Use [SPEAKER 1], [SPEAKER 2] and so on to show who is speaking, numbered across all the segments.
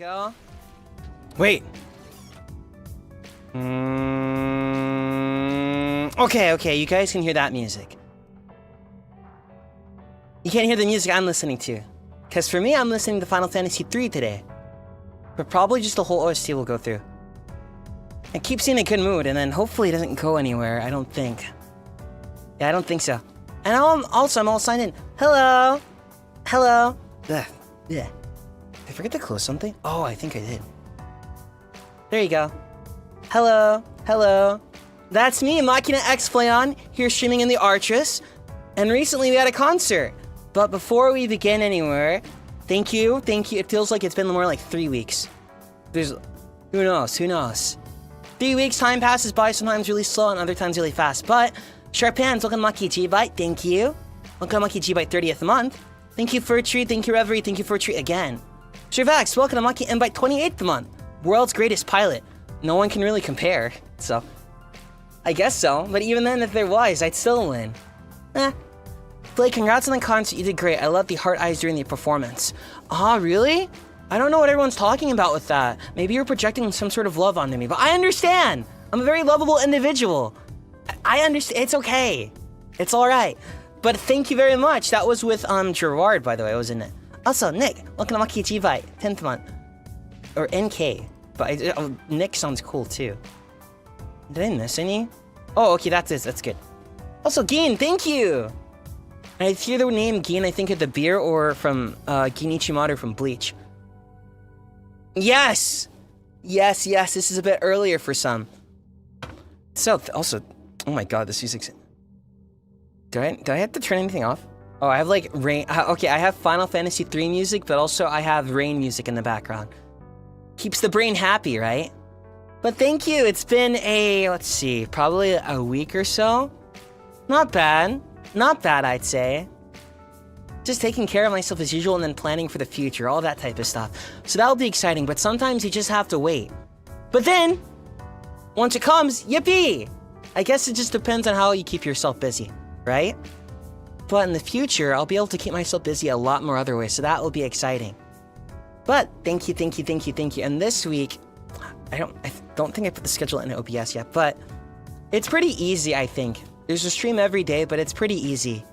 [SPEAKER 1] go. Wait. Okay, you guys can hear that music. You can't hear the music I'm listening to. Because for me, I'm listening to Final Fantasy III today. But probably just the whole OST will go through. It keeps you in a good mood, and then hopefully it doesn't go anywhere, I don't think. Yeah, I don't think so. And I'm all signed in. Hello? Hello? Ugh. Yeah. Did I forget to close something? Oh, I think I did. There you go. Hello? Hello? That's me, Machina X Flayon, here streaming in the Archress. And recently we had a concert. But before we begin anywhere, thank you. It feels like it's been more like 3 weeks. Who knows? 3 weeks, time passes by, sometimes really slow and other times really fast. But, Sharp Hands, welcome Lucky G-Byte, thank you. Welcome Lucky G-Byte 30th month. Thank you for a treat, thank you Reverie, thank you for a treat again. Shervax, welcome to Lucky M-Byte 28th month. World's greatest pilot. No one can really compare, so. I guess so, but even then if there was, I'd still win. Blake, congrats on the concert, you did great. I love the heart eyes during the performance. Ah, really? I don't know what everyone's talking about with that. Maybe you're projecting some sort of love onto me, but I understand. I'm a very lovable individual. I understand, it's okay. It's all right. But thank you very much. That was with Gerard, by the way, wasn't it? Also, Nick, welcome to Lucky G-Byte, 10th month. Or NK, but Nick sounds cool too. Did I miss any? Oh, okay, that's it, that's good. Also, Gin, thank you. I hear the name Gin, I think of the beer or from Gin Ichimaru from Bleach. Yes, this is a bit earlier for some. So, also, oh my god, this music's... Do I have to turn anything off? Oh, I have like rain, okay, I have Final Fantasy III music, but also I have rain music in the background. Keeps the brain happy, right? But thank you, it's been let's see, probably a week or so. Not bad, I'd say. Just taking care of myself as usual and then planning for the future, all that type of stuff. So that'll be exciting, but sometimes you just have to wait. But then, once it comes, yippee! I guess it just depends on how you keep yourself busy, right? But in the future, I'll be able to keep myself busy a lot more other ways, so that will be exciting. But thank you. And this week, I don't think I put the schedule in OBS yet, but it's pretty easy, I think. There's a stream every day, but it's pretty easy.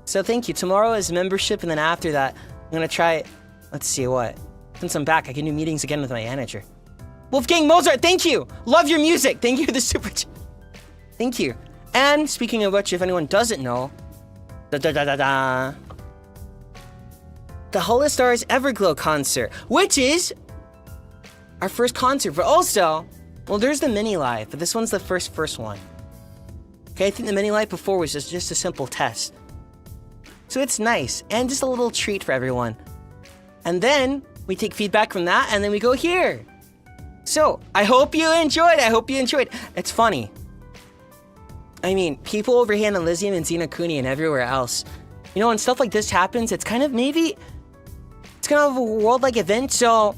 [SPEAKER 1] So thank you. Tomorrow is membership, and then after that, I'm gonna try, let's see what. Since I'm back, I can do meetings again with my manager. Wolfgang Mozart, thank you! Love your music! Thank you for the super chat. Thank you. And speaking of which, if anyone doesn't know, the HOLOSTARS EVERGLOW concert, which is our first concert, but also, well, there's the mini live, but this one's the first one. Okay, I think the mini live before was just a simple test. So it's nice, and just a little treat for everyone. And then, we take feedback from that, and then we go here. So, I hope you enjoyed. It's funny. I mean, people over here in Elysium and Xenokuni and everywhere else, you know, when stuff like this happens, it's kind of it's kind of a world-like event, so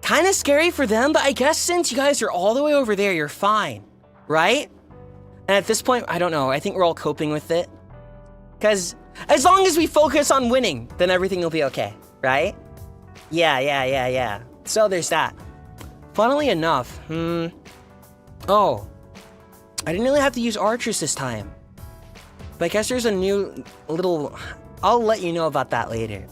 [SPEAKER 1] kind of scary for them, but I guess since you guys are all the way over there, you're fine, right? And at this point, I don't know, I think we're all coping with it. Because as long as we focus on winning, then everything will be okay, right? Yeah. So there's that. Funnily enough, oh, I didn't really have to use Archress this time. But I guess there's a new little... I'll let you know about that later.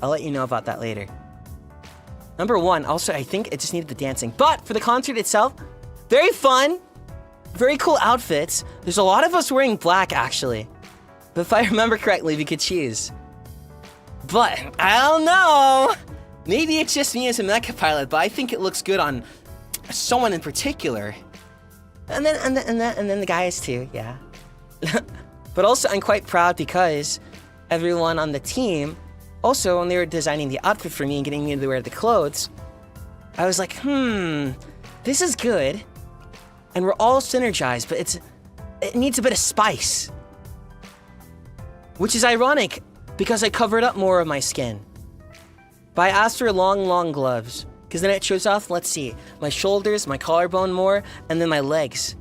[SPEAKER 1] Number one, also, I think it just needed the dancing. But for the concert itself, very fun. Very cool outfits. There's a lot of us wearing black, actually. But if I remember correctly, we could choose. But, I don't know. Maybe it's just me as a mecha pilot, but I think it looks good on someone in particular. And then the guys too, yeah. But also, I'm quite proud because everyone on the team, also when they were designing the outfit for me and getting me to wear the clothes, I was like, this is good. And we're all synergized, but it needs a bit of spice. Which is ironic, because I covered up more of my skin. But I asked for long gloves, because then it shows off, let's see, my shoulders, my collarbone more, and then my legs.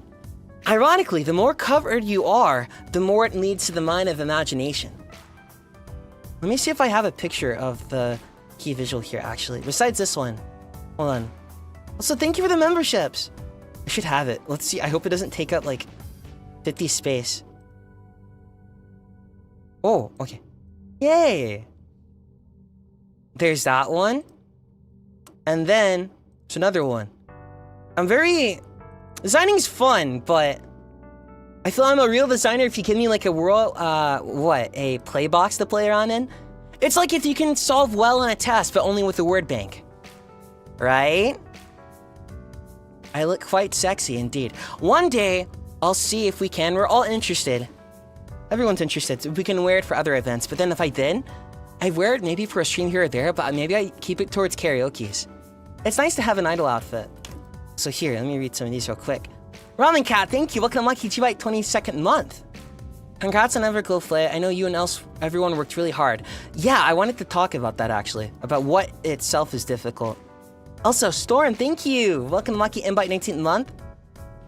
[SPEAKER 1] Ironically, the more covered you are, the more it leads to the mind of imagination. Let me see if I have a picture of the key visual here, actually. Besides this one. Hold on. Also, thank you for the memberships. I should have it. Let's see. I hope it doesn't take up, like, 50 space. Oh, okay. Yay! There's that one. And then, there's another one. Designing's fun, but I feel I'm a real designer if you give me, like, a world, a play box to play around in. It's like if you can solve well on a test, but only with a word bank. Right? I look quite sexy indeed. One day, I'll see if we can. We're all interested. Everyone's interested. If we can wear it for other events. But then if I did, I'd wear it maybe for a stream here or there, but maybe I keep it towards karaoke's. It's nice to have an idol outfit. So here, let me read some of these real quick. Ramen Cat, thank you. Welcome to Lucky G-Bite 22nd month. Congrats on EVERGLOW, Flayon. I know you and everyone worked really hard. Yeah, I wanted to talk about that actually. About what itself is difficult. Also, Storm, thank you. Welcome to Lucky Invite 19th month.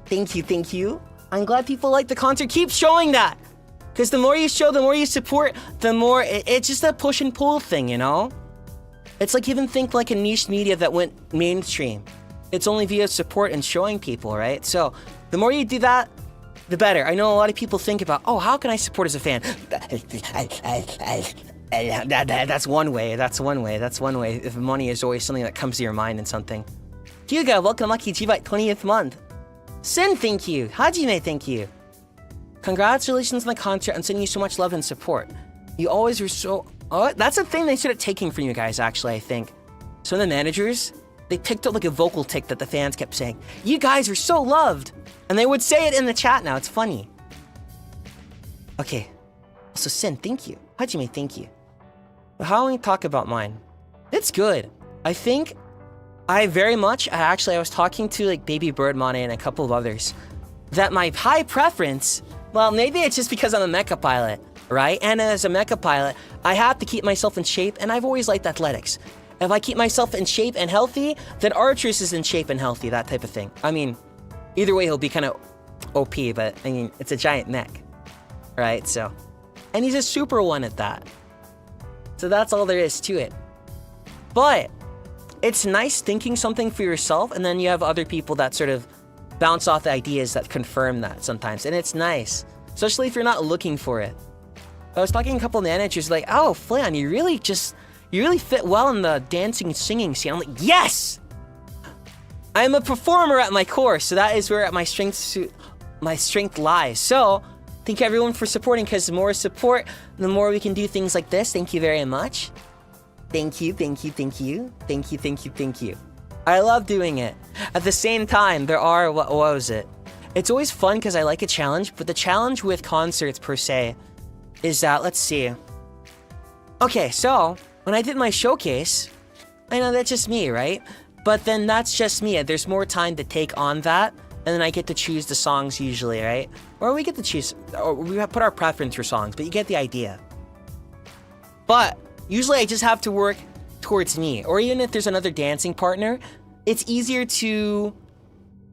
[SPEAKER 1] Thank you, thank you. I'm glad people like the concert. Keep showing that. Because the more you show, the more you support, the more... It's just a push and pull thing, you know? It's like even think like a niche media that went mainstream. It's only via support and showing people, right? So, the more you do that, the better. I know a lot of people think about, oh, how can I support as a fan? That's one way. That's one way. That's one way. If money is always something that comes to your mind and something. Hugo, welcome Lucky G-Bite 20th month. Sin, thank you. Hajime, thank you. Congratulations on the concert. I'm sending you so much love and support. You always were so... Oh, that's a thing they started taking from you guys, actually, I think. Some of the managers, they picked up like a vocal tick that the fans kept saying. You guys are so loved. And they would say it in the chat now. It's funny. Okay. Also, Sin, thank you. Hajime, thank you. But how do we talk about mine? It's good. I think I was talking to like Baby Bird Money and a couple of others that my high preference, well, maybe it's just because I'm a mecha pilot, right? And as a mecha pilot, I have to keep myself in shape, and I've always liked athletics. If I keep myself in shape and healthy, then Archress is in shape and healthy, that type of thing. I mean, either way, he'll be kind of OP, but I mean, it's a giant mech, right? So, and he's a super one at that. So that's all there is to it. But it's nice thinking something for yourself, and then you have other people that sort of bounce off the ideas that confirm that sometimes. And it's nice, especially if you're not looking for it. I was talking to a couple of managers like, oh, Flayon, you really fit well in the dancing and singing scene. I'm like, yes! I'm a performer at my core, so that is where my strength lies. So, thank you everyone for supporting, because the more support, the more we can do things like this. Thank you very much. Thank you, thank you, thank you. Thank you, thank you, thank you. I love doing it. At the same time, there are, what was it? It's always fun because I like a challenge, but the challenge with concerts per se is that, let's see. Okay, so, when I did my showcase, I know that's just me, right? But then that's just me. There's more time to take on that, and then I get to choose the songs usually, right? Or we get to choose, or we put our preference for songs, but you get the idea. But usually I just have to work towards me, or even if there's another dancing partner, it's easier to,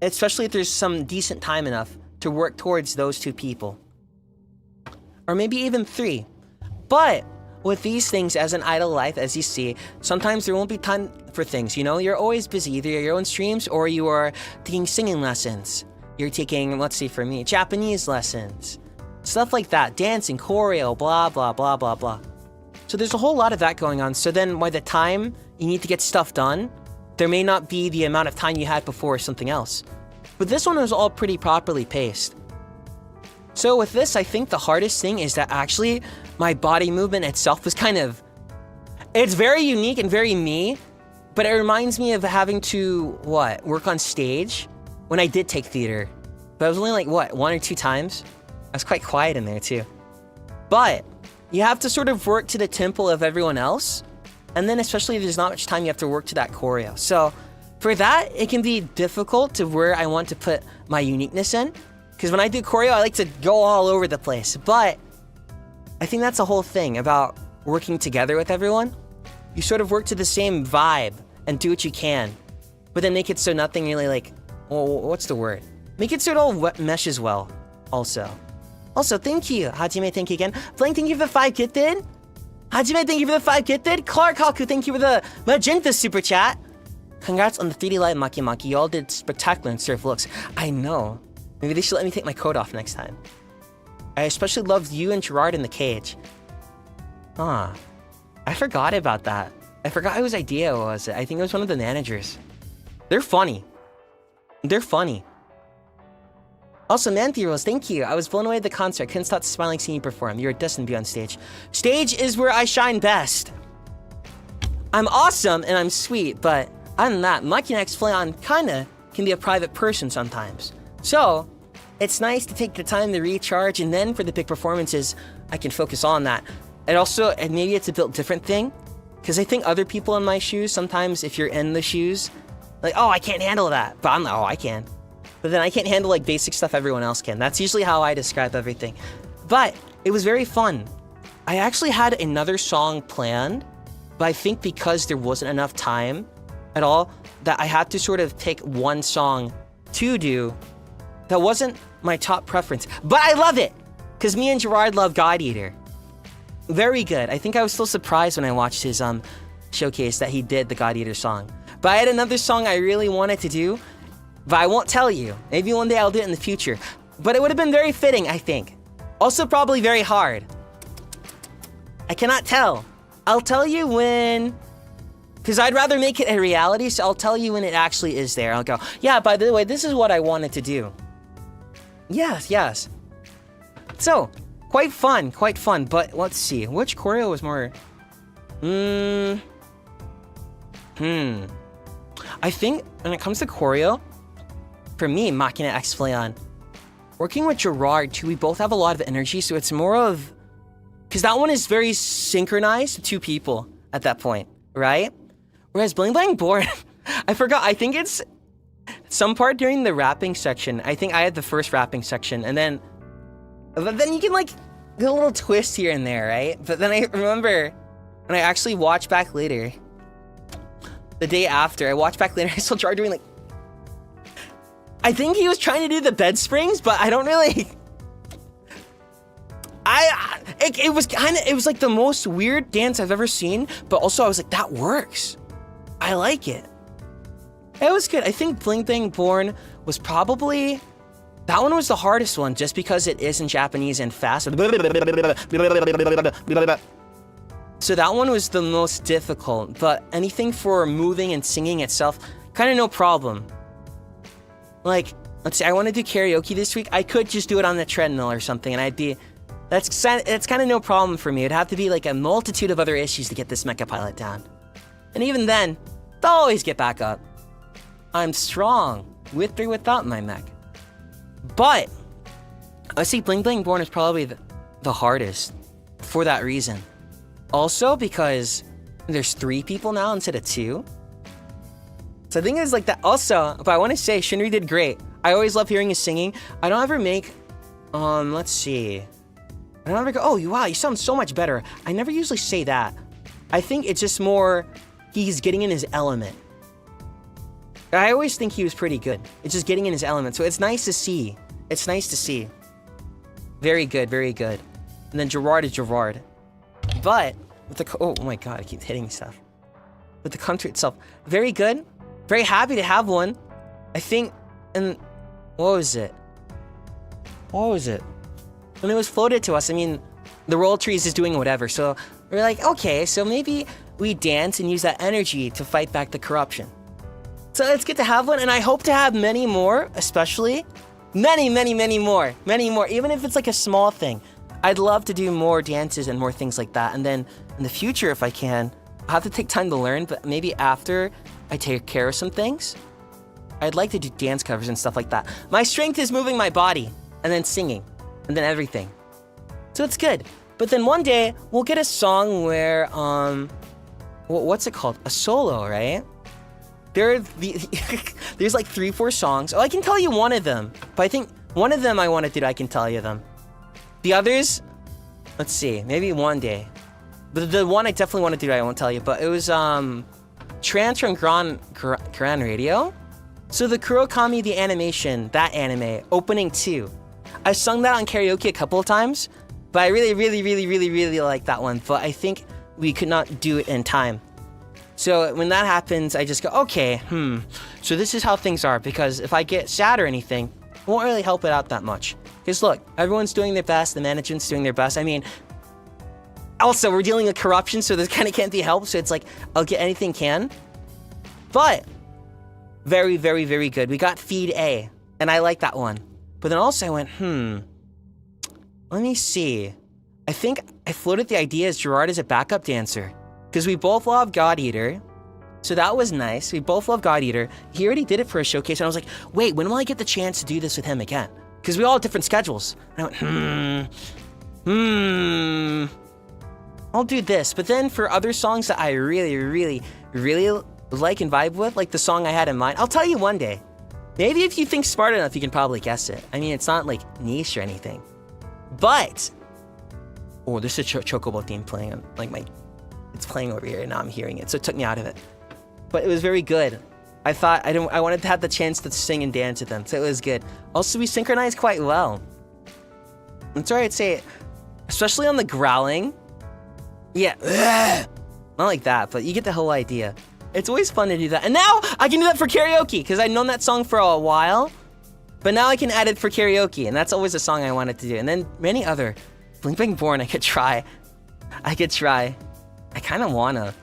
[SPEAKER 1] especially if there's some decent time enough, to work towards those two people. Or maybe even three. But with these things as an idle life, as you see, sometimes there won't be time for things, you know? You're always busy, either your own streams or you are taking singing lessons. You're taking, let's see for me, Japanese lessons. Stuff like that, dancing, choreo, blah, blah, blah, blah, blah. So there's a whole lot of that going on. So then by the time you need to get stuff done, there may not be the amount of time you had before or something else. But this one was all pretty properly paced. So with this, I think the hardest thing is that actually my body movement itself was kind of, it's very unique and very me, but it reminds me of having to, work on stage when I did take theater. But I was only like, 1 or 2 times? I was quite quiet in there too. But you have to sort of work to the tempo of everyone else. And then especially if there's not much time, you have to work to that choreo. So for that, it can be difficult to where I want to put my uniqueness in. Because when I do choreo, I like to go all over the place. But I think that's the whole thing about working together with everyone. You sort of work to the same vibe and do what you can. But then make it so nothing really like, what's the word? Make it so it all meshes well also. Also, thank you. Hajime, thank you again. Flayon, thank you for the 5 gifted. Hajime, thank you for the 5 gifted. Clark Haku, thank you for the magenta super chat. Congrats on the 3D live Maki Maki. Y'all did spectacular in surf looks. I know. Maybe they should let me take my coat off next time. I especially loved you and Gerard in the cage. I forgot about that. I forgot whose idea was it. I think it was one of the managers. They're funny. They're funny. Also, Manthi Rose, thank you. I was blown away at the concert. Couldn't stop smiling seeing you perform. You're destined to be on stage. Stage is where I shine best. I'm awesome and I'm sweet, but other than that, Machina X Flayon kinda can be a private person sometimes. So, it's nice to take the time to recharge, and then for the big performances, I can focus on that. And also, and maybe it's a bit different thing, because I think other people in my shoes, sometimes if you're in the shoes, like, oh, I can't handle that. But I'm like, oh, I can. But then I can't handle like basic stuff everyone else can. That's usually how I describe everything. But it was very fun. I actually had another song planned, but I think because there wasn't enough time at all, that I had to sort of pick one song to do. That wasn't my top preference, but I love it, because me and Gerard love God Eater. Very good. I think I was still surprised when I watched his showcase that he did the God Eater song. But I had another song I really wanted to do, but I won't tell you. Maybe one day I'll do it in the future. But it would have been very fitting, I think. Also probably very hard. I cannot tell. I'll tell you when... Because I'd rather make it a reality, so I'll tell you when it actually is there. I'll go, yeah, by the way, this is what I wanted to do. Yes, yes. So, quite fun, but let's see. Which choreo was more... I think when it comes to choreo, for me, Machina X Flayon, working with Gerard too, we both have a lot of energy, so it's more of... Because that one is very synchronized to 2 people at that point, right? Whereas Bling Bling Born, I forgot, I think it's some part during the rapping section. I think I had the first rapping section, and then you can like get a little twist here and there, right? But then I remember when I actually watched back later, the day after, I watched back later, I saw Gerard doing like, I think he was trying to do the bed springs, but I don't really... It was like the most weird dance I've ever seen, but also I was like, that works. I like it. It was good. I think Bling Bling Born was probably... That one was the hardest one, just because it is in Japanese and fast. So that one was the most difficult, but anything for moving and singing itself, kind of no problem. Like, let's say I want to do karaoke this week, I could just do it on the treadmill or something, and I'd be... That's kind of no problem for me. It'd have to be like a multitude of other issues to get this mecha pilot down. And even then, they'll always get back up. I'm strong, with or without my mech. But, I see Bling Bling Born is probably the hardest for that reason. Also because there's 3 people now instead of 2. So I think it's like that. Also, but I want to say, Shinri did great. I always love hearing his singing. I don't ever make, let's see. I don't ever go, oh, wow, you sound so much better. I never usually say that. I think it's just more, he's getting in his element. I always think he was pretty good. It's just getting in his element. So it's nice to see. It's nice to see. Very good, very good. And then Gerard is Gerard. But, with the, oh my god, I keep hitting stuff. With the country itself, very good. Very happy to have one. I think, and what was it? What was it? When it was floated to us, I mean, the Royal Trees is doing whatever, so we're like, okay, so maybe we dance and use that energy to fight back the corruption. So it's good to have one, and I hope to have many more, especially. Many more, even if it's like a small thing. I'd love to do more dances and more things like that, and then in the future, if I can, I'll have to take time to learn, but maybe after I take care of some things, I'd like to do dance covers and stuff like that. My strength is moving my body, and then singing. And then everything. So it's good. But then one day, we'll get a song where, what's it called? A solo, right? There's like 3-4 songs. Oh, I can tell you one of them. But I think one of them I want to do, I can tell you them. The others, let's see, maybe one day. But the one I definitely want to do, I won't tell you. But it was, Trans from Gran Radio. So the Kurokami, the animation, that anime, opening 2. I sung that on karaoke a couple of times, but I really like that one. But I think we could not do it in time. So when that happens, I just go, okay, so this is how things are, because if I get sad or anything, it won't really help it out that much. Because look, everyone's doing their best, the management's doing their best. I mean, also, we're dealing with corruption, so this kind of can't be helped, so it's like, I'll get anything can. But, very, very, very good. We got feed A, and I like that one. But then also I went, let me see. I think I floated the idea as Gerard as a backup dancer. Because we both love God Eater. So that was nice. We both love God Eater. He already did it for a showcase, and I was like, wait, when will I get the chance to do this with him again? Because we all have different schedules. And I went, I'll do this. But then for other songs that I really, really, really like and vibe with, like the song I had in mind, I'll tell you one day. Maybe if you think smart enough, you can probably guess it. I mean, it's not like niche or anything. But, oh, there's a Chocobo theme playing on like it's playing over here and now I'm hearing it. So it took me out of it. But it was very good. I thought I wanted to have the chance to sing and dance with them. So it was good. Also, we synchronized quite well. I'm sorry I'd say it. Especially on the growling. Yeah. Not like that, but you get the whole idea. It's always fun to do that. And now I can do that for karaoke because I've known that song for a while. But now I can add it for karaoke, and that's always a song I wanted to do. And then many other. Blink Bang Born, I could try. I kind of wanna.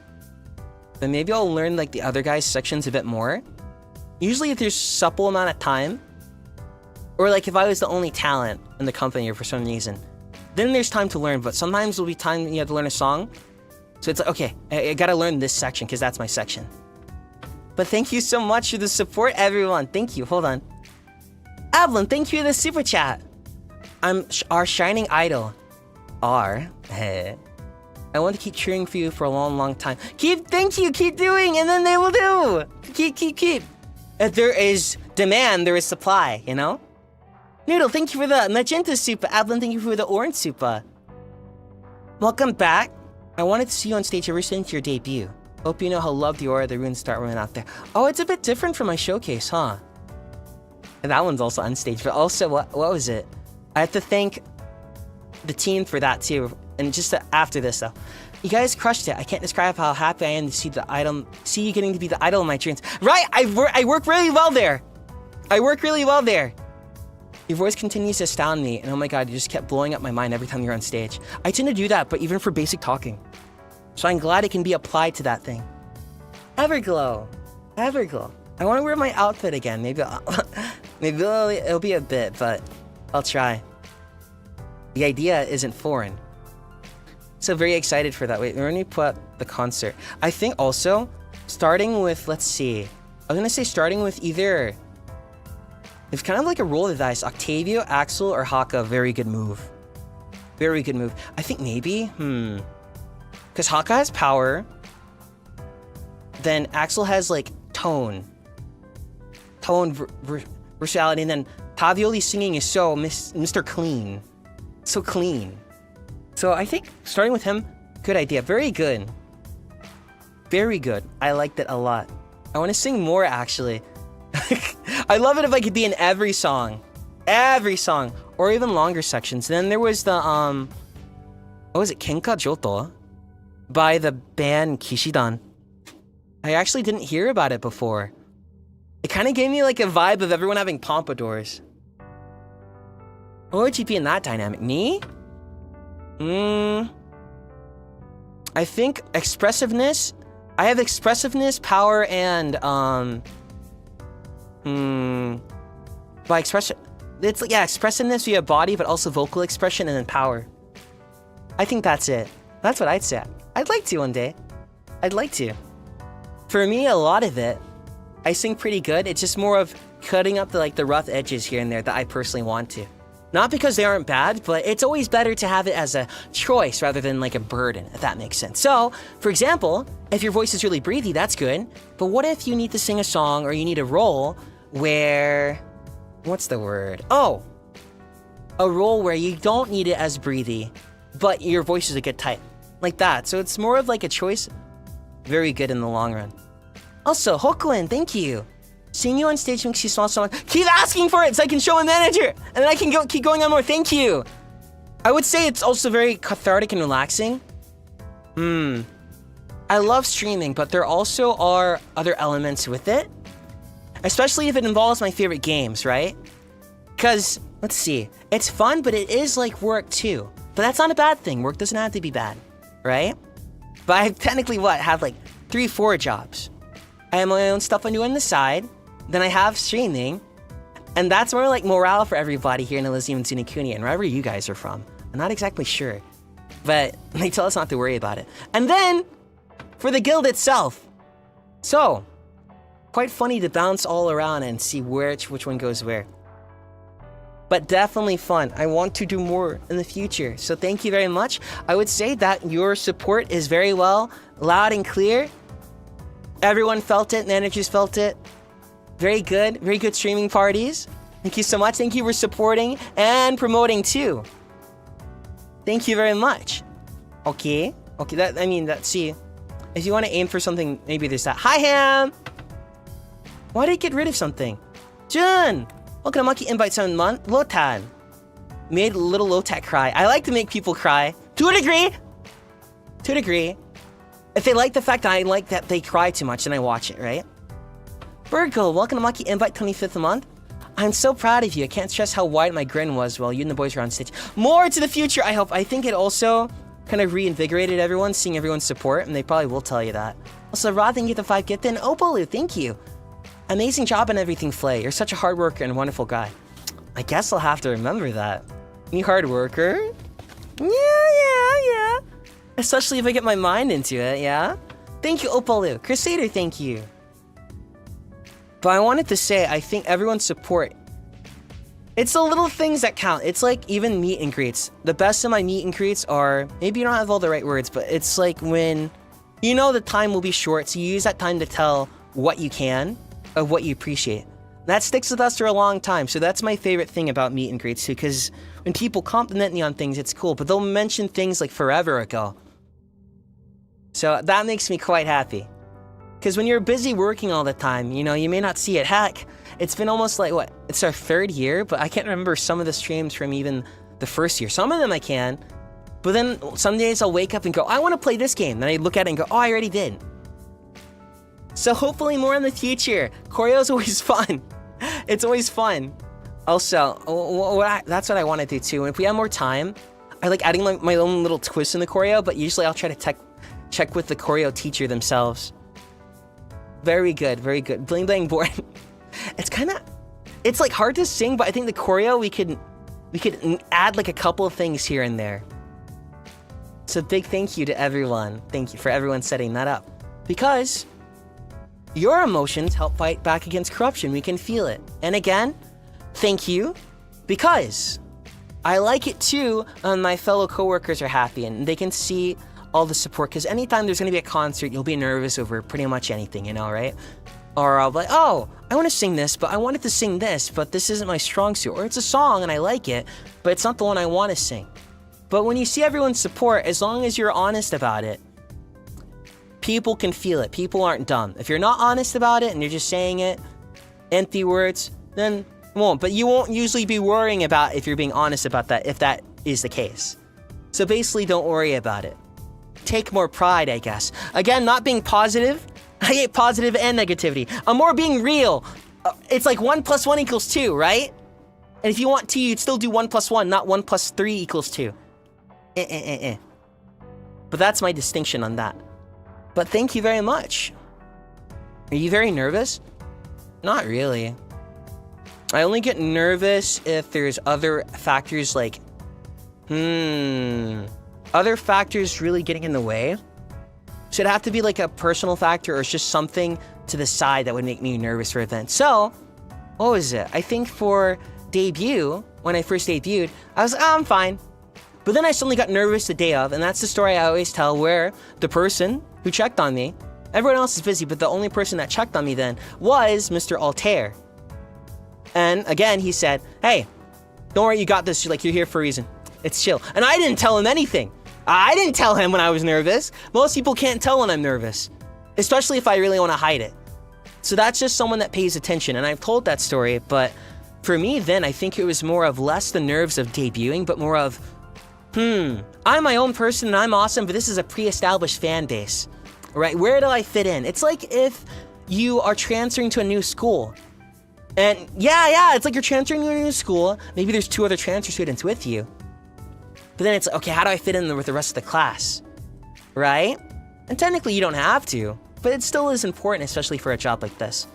[SPEAKER 1] But maybe I'll learn like the other guys' sections a bit more. Usually if there's supple amount of time, or like if I was the only talent in the company or for some reason, then there's time to learn. But sometimes there'll be time you have to learn a song. So it's like, okay, I gotta learn this section because that's my section. But thank you so much for the support, everyone. Thank you. Hold on. Ablin, thank you for the super chat. I'm our shining idol. I want to keep cheering for you for a long, long time. Thank you, keep doing, and then they will do. Keep. If there is demand, there is supply, you know? Noodle, thank you for the magenta super. Ablin, thank you for the orange super. Welcome back. I wanted to see you on stage ever since your debut. Hope you know how loved you are. The runes start running out there. Oh, it's a bit different from my showcase, huh? And that one's also on stage, but also, what was it? I have to thank the team for that too. And just after this though, you guys crushed it. I can't describe how happy I am to see you getting to be the idol of my dreams. Right, I work really well there. Your voice continues to astound me, and oh my god, you just kept blowing up my mind every time you're on stage. I tend to do that, but even for basic talking. So I'm glad it can be applied to that thing. Everglow. I want to wear my outfit again. Maybe it'll be a bit, but I'll try. The idea isn't foreign. So very excited for that. Wait, when we put up the concert. I think also, starting with, let's see. I was gonna say starting with either, it's kind of like a roll of the dice. Octavio, Axel, or Haka, very good move. I think maybe, because Haka has power. Then Axel has like tone, versatility, and then Tavioli's singing is so Mr. Clean. So clean. So I think starting with him, good idea. Very good. I liked it a lot. I want to sing more actually. I love it if I could be in every song, or even longer sections. Then there was the what was it, Kenka Joto, by the band Kishidan. I actually didn't hear about it before. It kind of gave me like a vibe of everyone having pompadours. What would you be in that dynamic? Me? I think expressiveness. I have expressiveness, power, and by expression, it's like, yeah, expressiveness via body, but also vocal expression and then power. I think that's it. That's what I'd say. I'd like to one day. For me, a lot of it, I sing pretty good. It's just more of cutting up the rough edges here and there that I personally want to. Not because they aren't bad, but it's always better to have it as a choice rather than like a burden, if that makes sense. So, for example, if your voice is really breathy, that's good. But what if you need to sing a song or you need a role where, what's the word? Oh, a role where you don't need it as breathy, but your voice is a good type. Like that. So it's more of like a choice. Very good in the long run. Also, Hoklin, thank you. Seeing you on stage makes you smile so much. Keep asking for it so I can show a manager, and then I can keep going on more. Thank you. I would say it's also very cathartic and relaxing. I love streaming, but there also are other elements with it. Especially if it involves my favorite games, right? Because, let's see, it's fun, but it is like work too. But that's not a bad thing. Work doesn't have to be bad, right? But I technically, have like 3-4 jobs. I have my own stuff I do on the side. Then I have streaming. And that's more like morale for everybody here in Elysium and Tsunekuni and wherever you guys are from. I'm not exactly sure. But they tell us not to worry about it. And then, for the guild itself. So, quite funny to bounce all around and see which one goes where. But definitely fun. I want to do more in the future. So thank you very much. I would say that your support is very well, loud and clear. Everyone felt it, managers felt it. Very good streaming parties. Thank you so much. Thank you for supporting and promoting too. Thank you very much. Okay, see. If you want to aim for something, maybe there's that. Hi, Ham! Why did it get rid of something? Jun! Welcome to Monkey Invite 7 month. Lotan. Made little Lotat cry. I like to make people cry. To a degree! To a degree. If they like the fact that I like that they cry too much, then I watch it, right? Virgo, welcome to Monkey Invite 25th a month. I'm so proud of you. I can't stress how wide my grin was while you and the boys were on stage. More to the future, I hope. I think it also kind of reinvigorated everyone, seeing everyone's support, and they probably will tell you that. Also, Rod, thank you for the 5 gift, and Opolu, thank you. Amazing job and everything, Flay. You're such a hard worker and wonderful guy. I guess I'll have to remember that. You hard worker? Yeah. Especially if I get my mind into it, yeah? Thank you, Opolu. Crusader, thank you. But I wanted to say, I think everyone's support, it's the little things that count. It's like even meet and greets. The best of my meet and greets are, maybe you don't have all the right words, but it's like when, you know the time will be short, so you use that time to tell what you can of what you appreciate. That sticks with us for a long time, so that's my favorite thing about meet and greets too, because when people compliment me on things, it's cool, but they'll mention things like forever ago. So that makes me quite happy. Because when you're busy working all the time, you know, you may not see it. Heck, it's been almost like, what? It's our 3rd year, but I can't remember some of the streams from even the 1st year. Some of them I can, but then some days I'll wake up and go, I want to play this game. Then I look at it and go, oh, I already did. So hopefully more in the future. Choreo's always fun. It's always fun. Also, that's what I want to do too. And if we have more time, I like adding my own little twist in the choreo, but usually I'll try to check with the choreo teacher themselves. Very good. Bling Bling Born. It's like hard to sing, but I think the choreo we could add like a couple of things here and there. So big thank you to everyone. Thank you for everyone setting that up. Because your emotions help fight back against corruption. We can feel it. And again, thank you. Because I like it too when my fellow coworkers are happy and they can see all the support, because anytime there's going to be a concert, you'll be nervous over pretty much anything, you know, right? Or I'll be like, oh, I want to sing this, but I wanted to sing this, but this isn't my strong suit. Or it's a song and I like it, but it's not the one I want to sing. But when you see everyone's support, as long as you're honest about it, people can feel it. People aren't dumb. If you're not honest about it and you're just saying it, empty words, then it won't. But you won't usually be worrying about if you're being honest about that, if that is the case. So basically, don't worry about it. Take more pride, I guess. Again, not being positive. I hate positive and negativity. I'm more being real. It's like 1 + 1 = 2, right? And if you want 2, you'd still do 1 + 1, not 1 + 3 = 2. But that's my distinction on that. But thank you very much. Are you very nervous? Not really. I only get nervous if there's other factors like, other factors really getting in the way. So it'd have to be like a personal factor or it's just something to the side that would make me nervous for events. So, what was it? I think for debut, when I first debuted, I was like, oh, I'm fine. But then I suddenly got nervous the day of, and that's the story I always tell, where the person who checked on me, everyone else is busy, but the only person that checked on me then was Mr. Altair. And again, he said, hey, don't worry, you got this. You're here for a reason. It's chill. And I didn't tell him anything. I didn't tell him when I was nervous. Most people can't tell when I'm nervous, especially if I really want to hide it. So that's just someone that pays attention, and I've told that story, but for me then, I think it was more of less the nerves of debuting, but more of I'm my own person and I'm awesome, but this is a pre-established fan base. Right? Where do I fit in? It's like if you are transferring to a new school. And yeah, it's like you're transferring to a new school. Maybe there's 2 other transfer students with you. But then it's like, okay, how do I fit in with the rest of the class? Right? And technically you don't have to, but it still is important, especially for a job like this.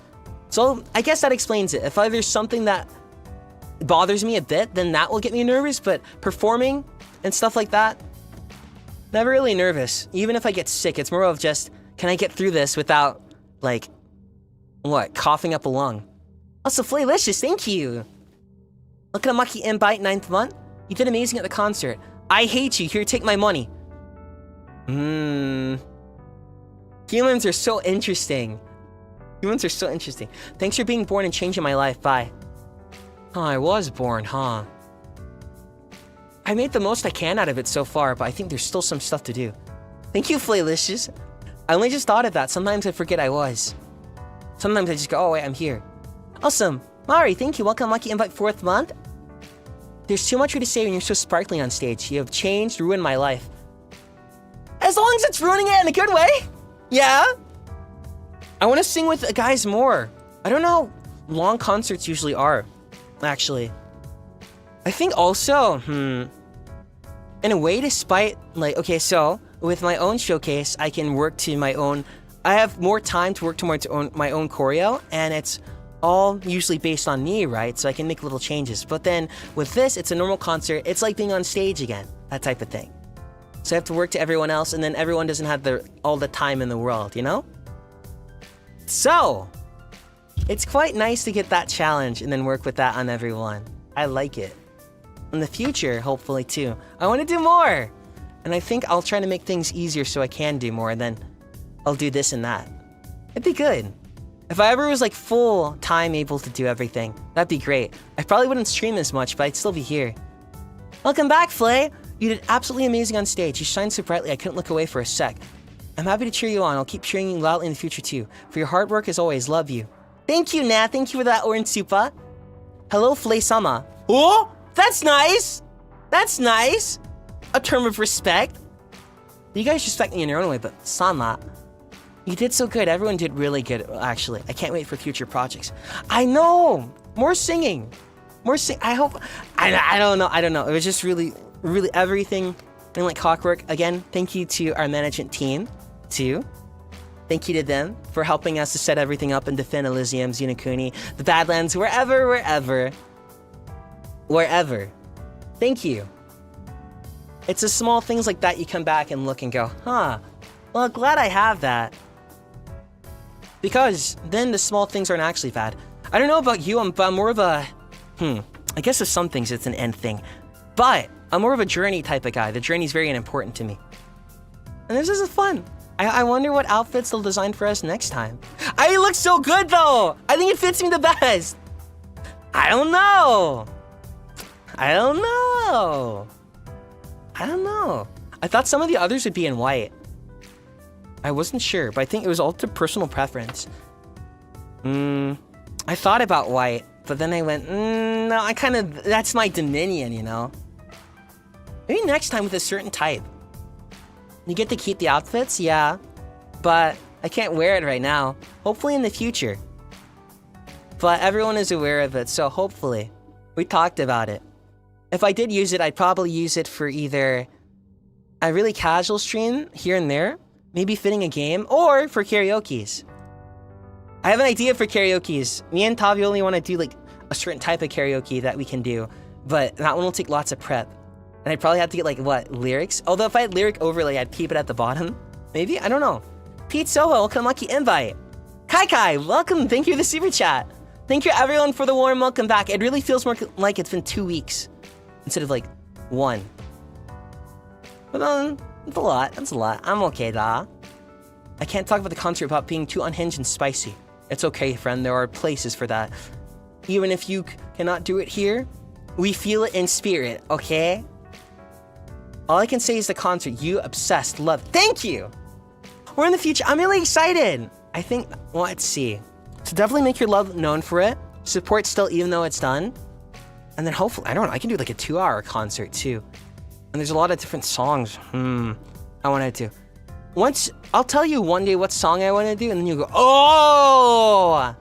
[SPEAKER 1] So I guess that explains it. If there's something that bothers me a bit, then that will get me nervous, but performing and stuff like that, never really nervous. Even if I get sick, it's more of just, can I get through this without, like, coughing up a lung? Also, Flaylicious, thank you. Look at a Mucky invite, 9th month. You did amazing at the concert. I hate you. Here, take my money. Humans are so interesting. Humans are so interesting. Thanks for being born and changing my life. Bye. Oh, I was born, huh? I made the most I can out of it so far, but I think there's still some stuff to do. Thank you, Flaylicious. I only just thought of that. Sometimes I forget I was. Sometimes I just go, oh wait, I'm here. Awesome. Mari, thank you. Welcome, Lucky Invite 4th month. There's too much for you to say when you're so sparkly on stage. You have changed, ruined my life. As long as it's ruining it in a good way. Yeah. I want to sing with guys more. I don't know how long concerts usually are, actually. I think also, in a way, despite, like, okay, so with my own showcase, I can work to my own, I have more time to work towards my own choreo, and it's all usually based on me, right? So I can make little changes. But then with this, it's a normal concert. It's like being on stage again, that type of thing. So I have to work to everyone else, and then everyone doesn't have all the time in the world, you know? So, it's quite nice to get that challenge and then work with that on everyone. I like it. In the future, hopefully too. I want to do more! And I think I'll try to make things easier so I can do more, and then I'll do this and that. It'd be good. If I ever was like full time able to do everything, that'd be great. I probably wouldn't stream as much, but I'd still be here. Welcome back, Flay! You did absolutely amazing on stage. You shined so brightly I couldn't look away for a sec. I'm happy to cheer you on. I'll keep cheering you loudly in the future too. For your hard work as always, love you. Thank you, Nat. Thank you for that orange supa. Hello, Flay-sama. Oh, that's nice. That's nice. A term of respect. You guys respect me in your own way, but Sama, you did so good. Everyone did really good, actually. I can't wait for future projects. I know. More singing. More sing. I hope. I don't know. I don't know. It was just really everything. And like clockwork. Again, thank you to our management team, too. Thank you to them for helping us to set everything up in Defend Elysium, Xenokuni, the Badlands, wherever. Thank you. It's the small things like that you come back and look and go, huh, well, glad I have that. Because then the small things aren't actually bad. I don't know about you, but I'm more of a, I guess with some things it's an end thing. But I'm more of a journey type of guy. The journey's very important to me. And this is fun. I wonder what outfits they'll design for us next time. I look so good though! I think it fits me the best! I don't know! I thought some of the others would be in white. I wasn't sure, but I think it was all to personal preference. I thought about white, but then I went, no, that's my dominion, you know? Maybe next time with a certain type. You get to keep the outfits, yeah, but I can't wear it right now. Hopefully in the future. But everyone is aware of it, so hopefully. We talked about it. If I did use it, I'd probably use it for either a really casual stream here and there, maybe fitting a game, or for karaokes. I have an idea for karaokes. Me and Tavi only want to do like a certain type of karaoke that we can do, but that one will take lots of prep. And I'd probably have to get like, lyrics? Although if I had lyric overlay, I'd keep it at the bottom. Maybe? I don't know. Pete Soho, welcome, lucky invite. Kai, welcome, thank you for the super chat. Thank you everyone for the warm welcome back. It really feels more like it's been 2 weeks instead of like 1. But that's a lot. I'm okay, da. I can't talk about the concert without being too unhinged and spicy. It's okay, friend, there are places for that. Even if you cannot do it here, we feel it in spirit, okay? All I can say is the concert, you obsessed, love. Thank you! We're in the future. I'm really excited. I think, well, let's see. So definitely make your love known for it. Support still even though it's done. And then hopefully, I don't know, I can do like a 2-hour concert too. And there's a lot of different songs. I wanted to. Once, I'll tell you one day what song I want to do, and then you go, oh!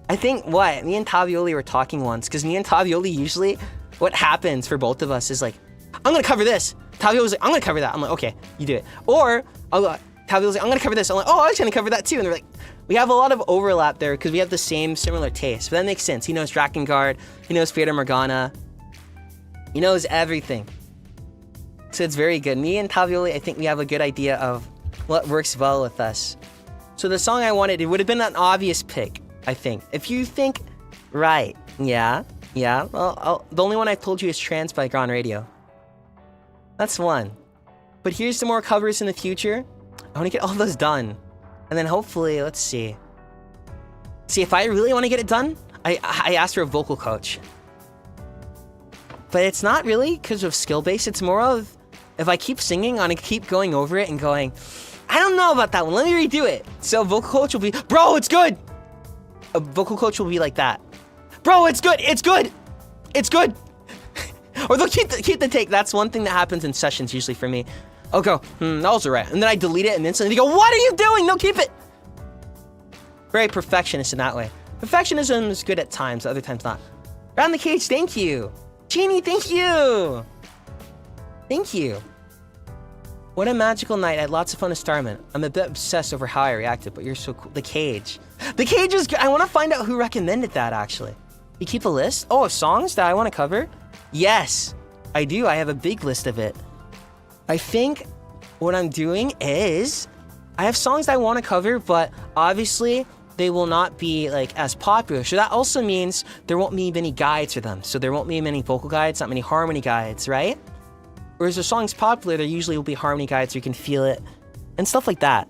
[SPEAKER 1] I think, me and Tavioli were talking once, because me and Tavioli usually, what happens for both of us is like, I'm gonna cover this. Tavioli's like, I'm gonna cover that. I'm like, okay, you do it. Or, Tavioli's like, I'm gonna cover this. I'm like, oh, I was gonna cover that too. And they're like, we have a lot of overlap there, because we have the similar taste. But that makes sense. He knows Drakengard, he knows Fata Morgana, he knows everything. So it's very good. Me and Tavioli, I think we have a good idea of what works well with us. So the song I wanted, it would have been an obvious pick, I think. If you think, right, yeah. Well, the only one I've told you is Trance by Grand Radio. That's one. But here's some more covers in the future. I want to get all those done. And then hopefully, let's see. See, if I really want to get it done, I asked for a vocal coach. But it's not really because of skill base. It's more of, if I keep singing, I'm going to keep going over it and going, I don't know about that one. Let me redo it. So vocal coach will be, bro, it's good. A vocal coach will be like that. Bro, it's good. It's good. It's good. Or they'll keep the take. That's one thing that happens in sessions usually for me. I'll go, that was alright. And then I delete it and instantly they go, what are you doing? No, keep it. Very perfectionist in that way. Perfectionism is good at times, other times not. Round the cage, thank you. Genie, thank you. Thank you. What a magical night. I had lots of fun with Starman. I'm a bit obsessed over how I reacted, but you're so cool. The Cage. The Cage is good. I want to find out who recommended that, actually. You keep a list? Oh, of songs that I want to cover? Yes, I do. I have a big list of it. I think what I'm doing is I have songs that I want to cover, but obviously they will not be like as popular. So that also means there won't be many guides for them. So there won't be many vocal guides, not many harmony guides, right? Whereas the song's popular, there usually will be harmony guides so you can feel it and stuff like that.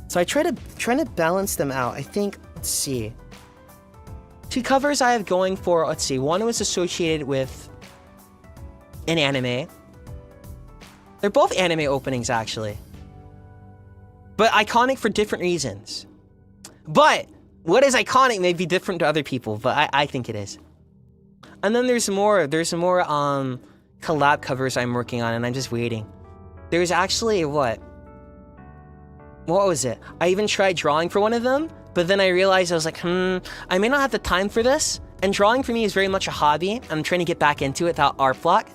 [SPEAKER 1] So I try to balance them out. I think, let's see. 2 covers I have going for, let's see. One was associated with an anime. They're both anime openings, actually. But iconic for different reasons. But what is iconic may be different to other people, but I think it is. And then there's more collab covers I'm working on, and I'm just waiting. There's actually, what was it? I even tried drawing for one of them, but then I realized I was like, I may not have the time for this. And drawing for me is very much a hobby. I'm trying to get back into it without art block.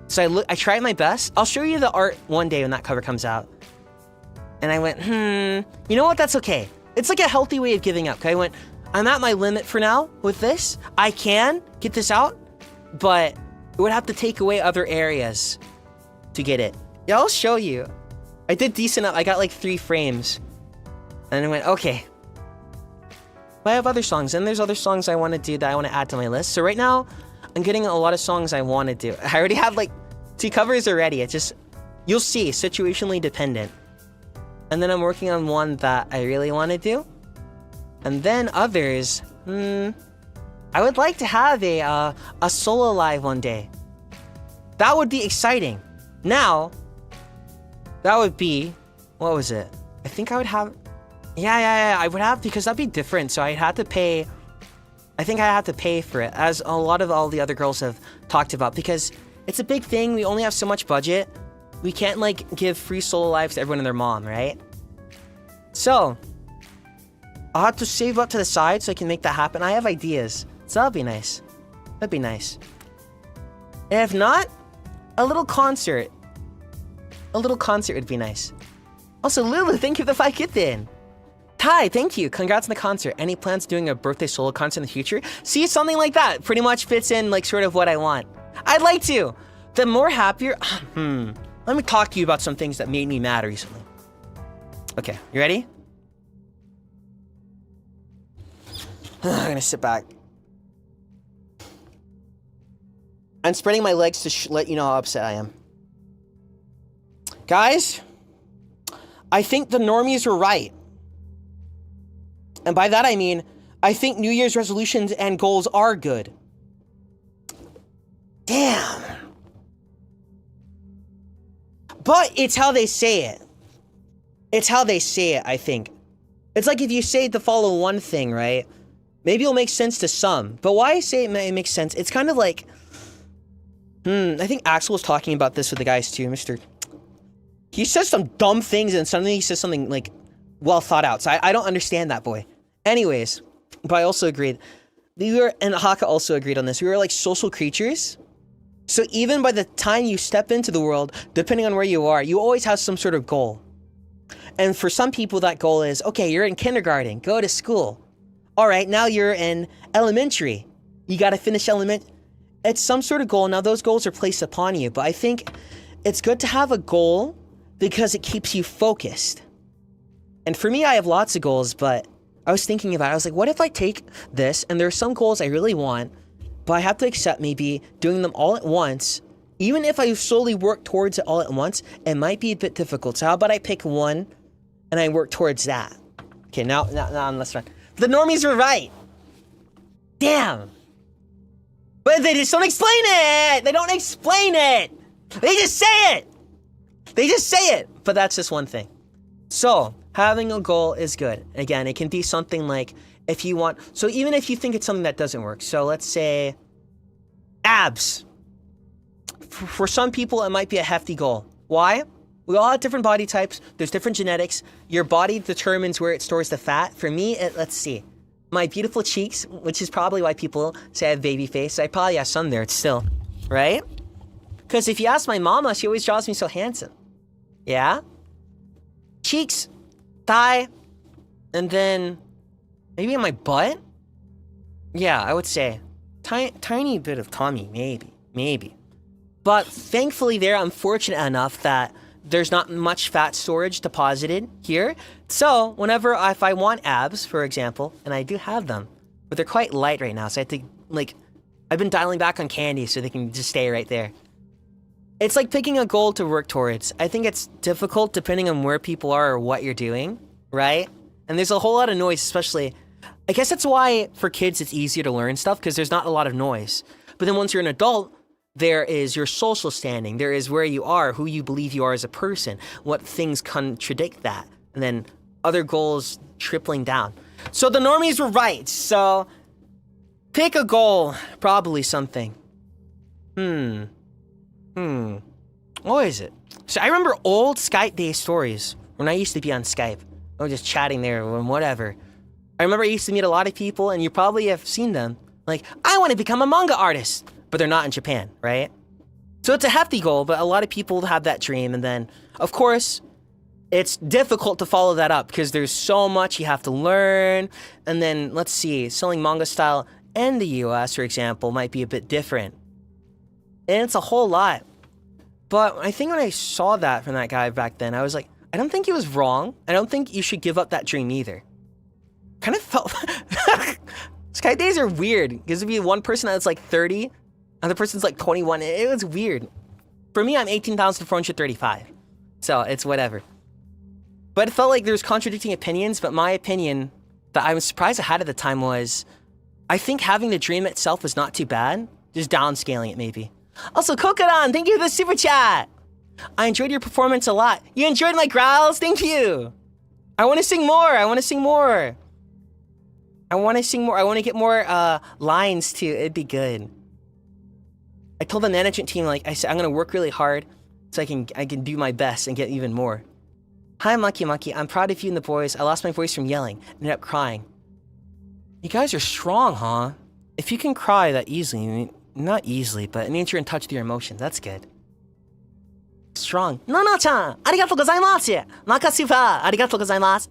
[SPEAKER 1] So I tried my best. I'll show you the art one day when that cover comes out. And I went, you know what? That's okay. It's like a healthy way of giving up. Okay? I went, I'm at my limit for now with this. I can get this out, but it would have to take away other areas to get it. Yeah, I'll show you. I did decent up. I got like 3 frames. And I went, okay. But I have other songs, and there's other songs I want to do that I want to add to my list. So right now, I'm getting a lot of songs I want to do. I already have like 2 covers already. It's just, you'll see, situationally dependent. And then I'm working on one that I really want to do. And then others, I would like to have a solo live one day. That would be exciting. Now, that would be, what was it? I think I would have, yeah, I would have, because that'd be different. So I'd have to pay, I think I have to pay for it, as a lot of all the other girls have talked about, because it's a big thing. We only have so much budget. We can't like give free solo lives to everyone and their mom, right? So I'll have to save up to the side so I can make that happen. I have ideas. So that'll be nice. That'd be nice. And if not, a little concert. A little concert would be nice. Also, Lulu, thank you for the 5 kitten. Ty, thank you. Congrats on the concert. Any plans doing a birthday solo concert in the future? See, something like that pretty much fits in like sort of what I want. I'd like to. The more happier... Let me talk to you about some things that made me mad recently. Okay, you ready? I'm gonna sit back. I'm spreading my legs to let you know how upset I am. Guys, I think the normies were right. And by that I mean, I think New Year's resolutions and goals are good. Damn. But it's how they say it. It's how they say it, I think. It's like if you say to follow one thing, right? Maybe it'll make sense to some. But why I say it makes sense, it's kind of like... I think Axel was talking about this with the guys too, Mr. He says some dumb things and suddenly he says something like well thought out. So I don't understand that boy. Anyways, but I also agreed. We were, and Haka also agreed on this. We were like social creatures. So even by the time you step into the world, depending on where you are, you always have some sort of goal. And for some people, that goal is, okay, you're in kindergarten, go to school. All right, now you're in elementary. You got to finish It's some sort of goal. Now, those goals are placed upon you, but I think it's good to have a goal because it keeps you focused. And for me, I have lots of goals, but I was thinking about it. I was like, what if I take this and there are some goals I really want, but I have to accept maybe doing them all at once. Even if I slowly work towards it all at once, it might be a bit difficult. So how about I pick one and I work towards that? Okay, now let's run. The normies were right. Damn. But they just don't explain it. They don't explain it. They just say it. They just say it. But that's just one thing. So having a goal is good. Again, it can be something like if you want, so even if you think it's something that doesn't work. So let's say abs. For some people, it might be a hefty goal. Why? We all have different body types. There's different genetics. Your body determines where it stores the fat. For me, let's see. My beautiful cheeks, which is probably why people say I have baby face. I probably have some there still, right? Because if you ask my mama, she always draws me so handsome. Yeah? Cheeks, thigh, and then maybe in my butt? Yeah, I would say. Tiny bit of tummy, maybe. But thankfully there, I'm fortunate enough that there's not much fat storage deposited here. So whenever, if I want abs, for example, and I do have them, but they're quite light right now, so I have to, like, I've been dialing back on candy so they can just stay right there. It's like picking a goal to work towards. I think it's difficult depending on where people are or what you're doing, right? And there's a whole lot of noise, especially, I guess that's why for kids it's easier to learn stuff because there's not a lot of noise. But then once you're an adult, there is your social standing. There is where you are, who you believe you are as a person, what things contradict that, and then other goals tripling down. So the normies were right. So pick a goal, probably something. What is it? So I remember old Skype day stories when I used to be on Skype. I was just chatting there or whatever. I remember I used to meet a lot of people, and you probably have seen them. Like, I want to become a manga artist. But they're not in Japan, right? So it's a hefty goal, but a lot of people have that dream. And then, of course, it's difficult to follow that up because there's so much you have to learn. And then, let's see, selling manga style in the US, for example, might be a bit different. And it's a whole lot. But I think when I saw that from that guy back then, I was like, I don't think he was wrong. I don't think you should give up that dream either. Kind of felt... Sky days are weird because if you one person that's like 30... Other person's like 21. It was weird. For me, I'm 18,435. So it's whatever. But it felt like there was contradicting opinions, but my opinion that I was surprised I had at the time was, I think having the dream itself was not too bad. Just downscaling it maybe. Also, Kokodon, thank you for the super chat. I enjoyed your performance a lot. You enjoyed my growls? Thank you. I want to sing more. I want to get more lines too. It'd be good. I told the management team, like, I said, I'm gonna work really hard so I can do my best and get even more. Hi, Maki. I'm proud of you and the boys. I lost my voice from yelling. Ended up crying. You guys are strong, huh? If you can cry that easily, not easily, but it means you're in touch with your emotions. That's good. Strong. Nana-chan! Arigatou gozaimasu! Makasufa! Arigatou gozaimasu!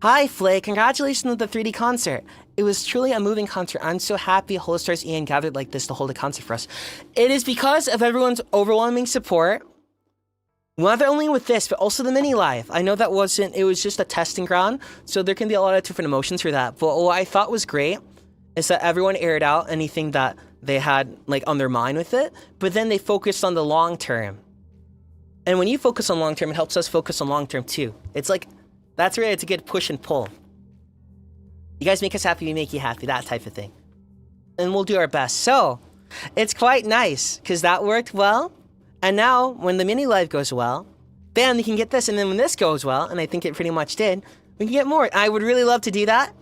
[SPEAKER 1] Hi, Flay. Congratulations on the 3D concert. It was truly a moving concert. I'm so happy HOLOSTARS-EN gathered like this to hold a concert for us. It is because of everyone's overwhelming support. Not only with this, but also the mini live. I know that it was just a testing ground, so there can be a lot of different emotions for that. But what I thought was great is that everyone aired out anything that they had like on their mind with it, but then they focused on the long term. And when you focus on long term, it helps us focus on long term too. It's like, that's where it's a good push and pull. You guys make us happy, we make you happy, that type of thing. And we'll do our best. So, it's quite nice, because that worked well. And now, when the mini live goes well, bam, you can get this. And then when this goes well, and I think it pretty much did, we can get more. I would really love to do that.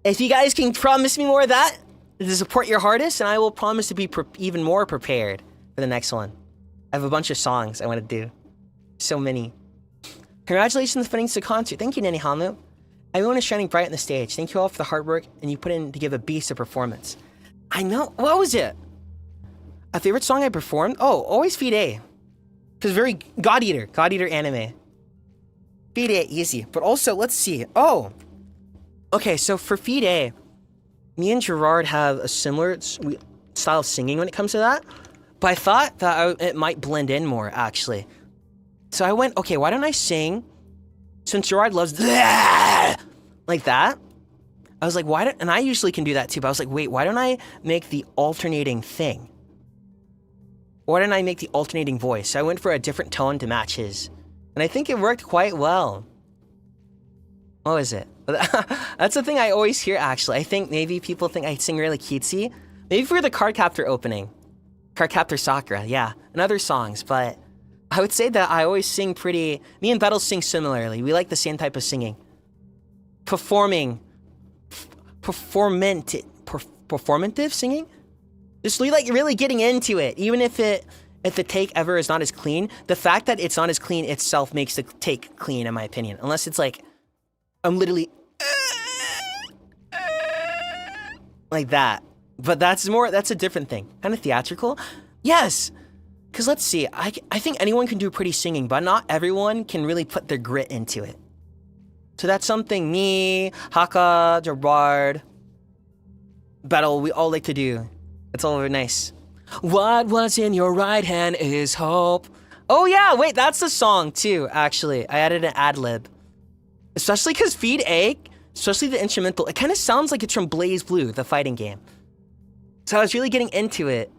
[SPEAKER 1] If you guys can promise me more of that, to support your hardest, and I will promise to be even more prepared for the next one. I have a bunch of songs I want to do. So many. Congratulations on finishing the concert. Thank you, Nani Hamu. Everyone is shining bright on the stage. Thank you all for the hard work and you put in to give a beast of performance. I know. What was it? A favorite song I performed? Oh, always Feed A. Because very God Eater anime. Feed A, easy. But also, let's see. Oh. Okay, so for Feed A, me and Gerard have a similar style of singing when it comes to that. But I thought that it might blend in more, actually. So I went, okay, why don't I sing? Since Gerard loves like that, I was like, and I usually can do that too, but I was like, wait, why don't I make the alternating thing? Why don't I make the alternating voice? So I went for a different tone to match his. And I think it worked quite well. What was it? That's the thing I always hear, actually. I think maybe people think I sing really cutesy. Maybe for the Cardcaptor opening. Cardcaptor Sakura, yeah. And other songs, but I would say that I always sing pretty... Me and Bettles sing similarly. We like the same type of singing. Performative singing? Just like really getting into it. Even if the take ever is not as clean, the fact that it's not as clean itself makes the take clean, in my opinion. Unless it's like, I'm literally... like that. But that's a different thing. Kind of theatrical. Yes! Because let's see, I think anyone can do pretty singing, but not everyone can really put their grit into it. So that's something me, Haka, Gerard, Battle, we all like to do. It's all very nice. What was in your right hand is hope. Oh yeah, wait, that's the song too, actually. I added an ad-lib. Especially because Feed A, especially the instrumental, it kind of sounds like it's from Blaze Blue, the fighting game. So I was really getting into it.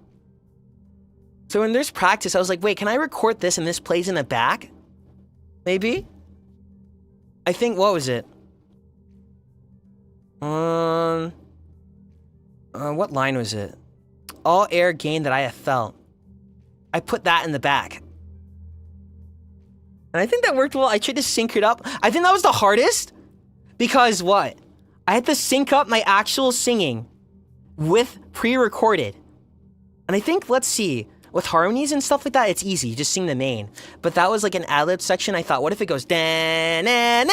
[SPEAKER 1] So when there's practice, I was like, wait, can I record this and this plays in the back? Maybe? I think, what was it? What line was it? All air gain that I have felt. I put that in the back. And I think that worked well. I tried to sync it up. I think that was the hardest. Because what? I had to sync up my actual singing with pre-recorded. And I think, let's see, with harmonies and stuff like that, it's easy. You just sing the main. But that was like an ad-lib section. I thought, what if it goes da-na-na?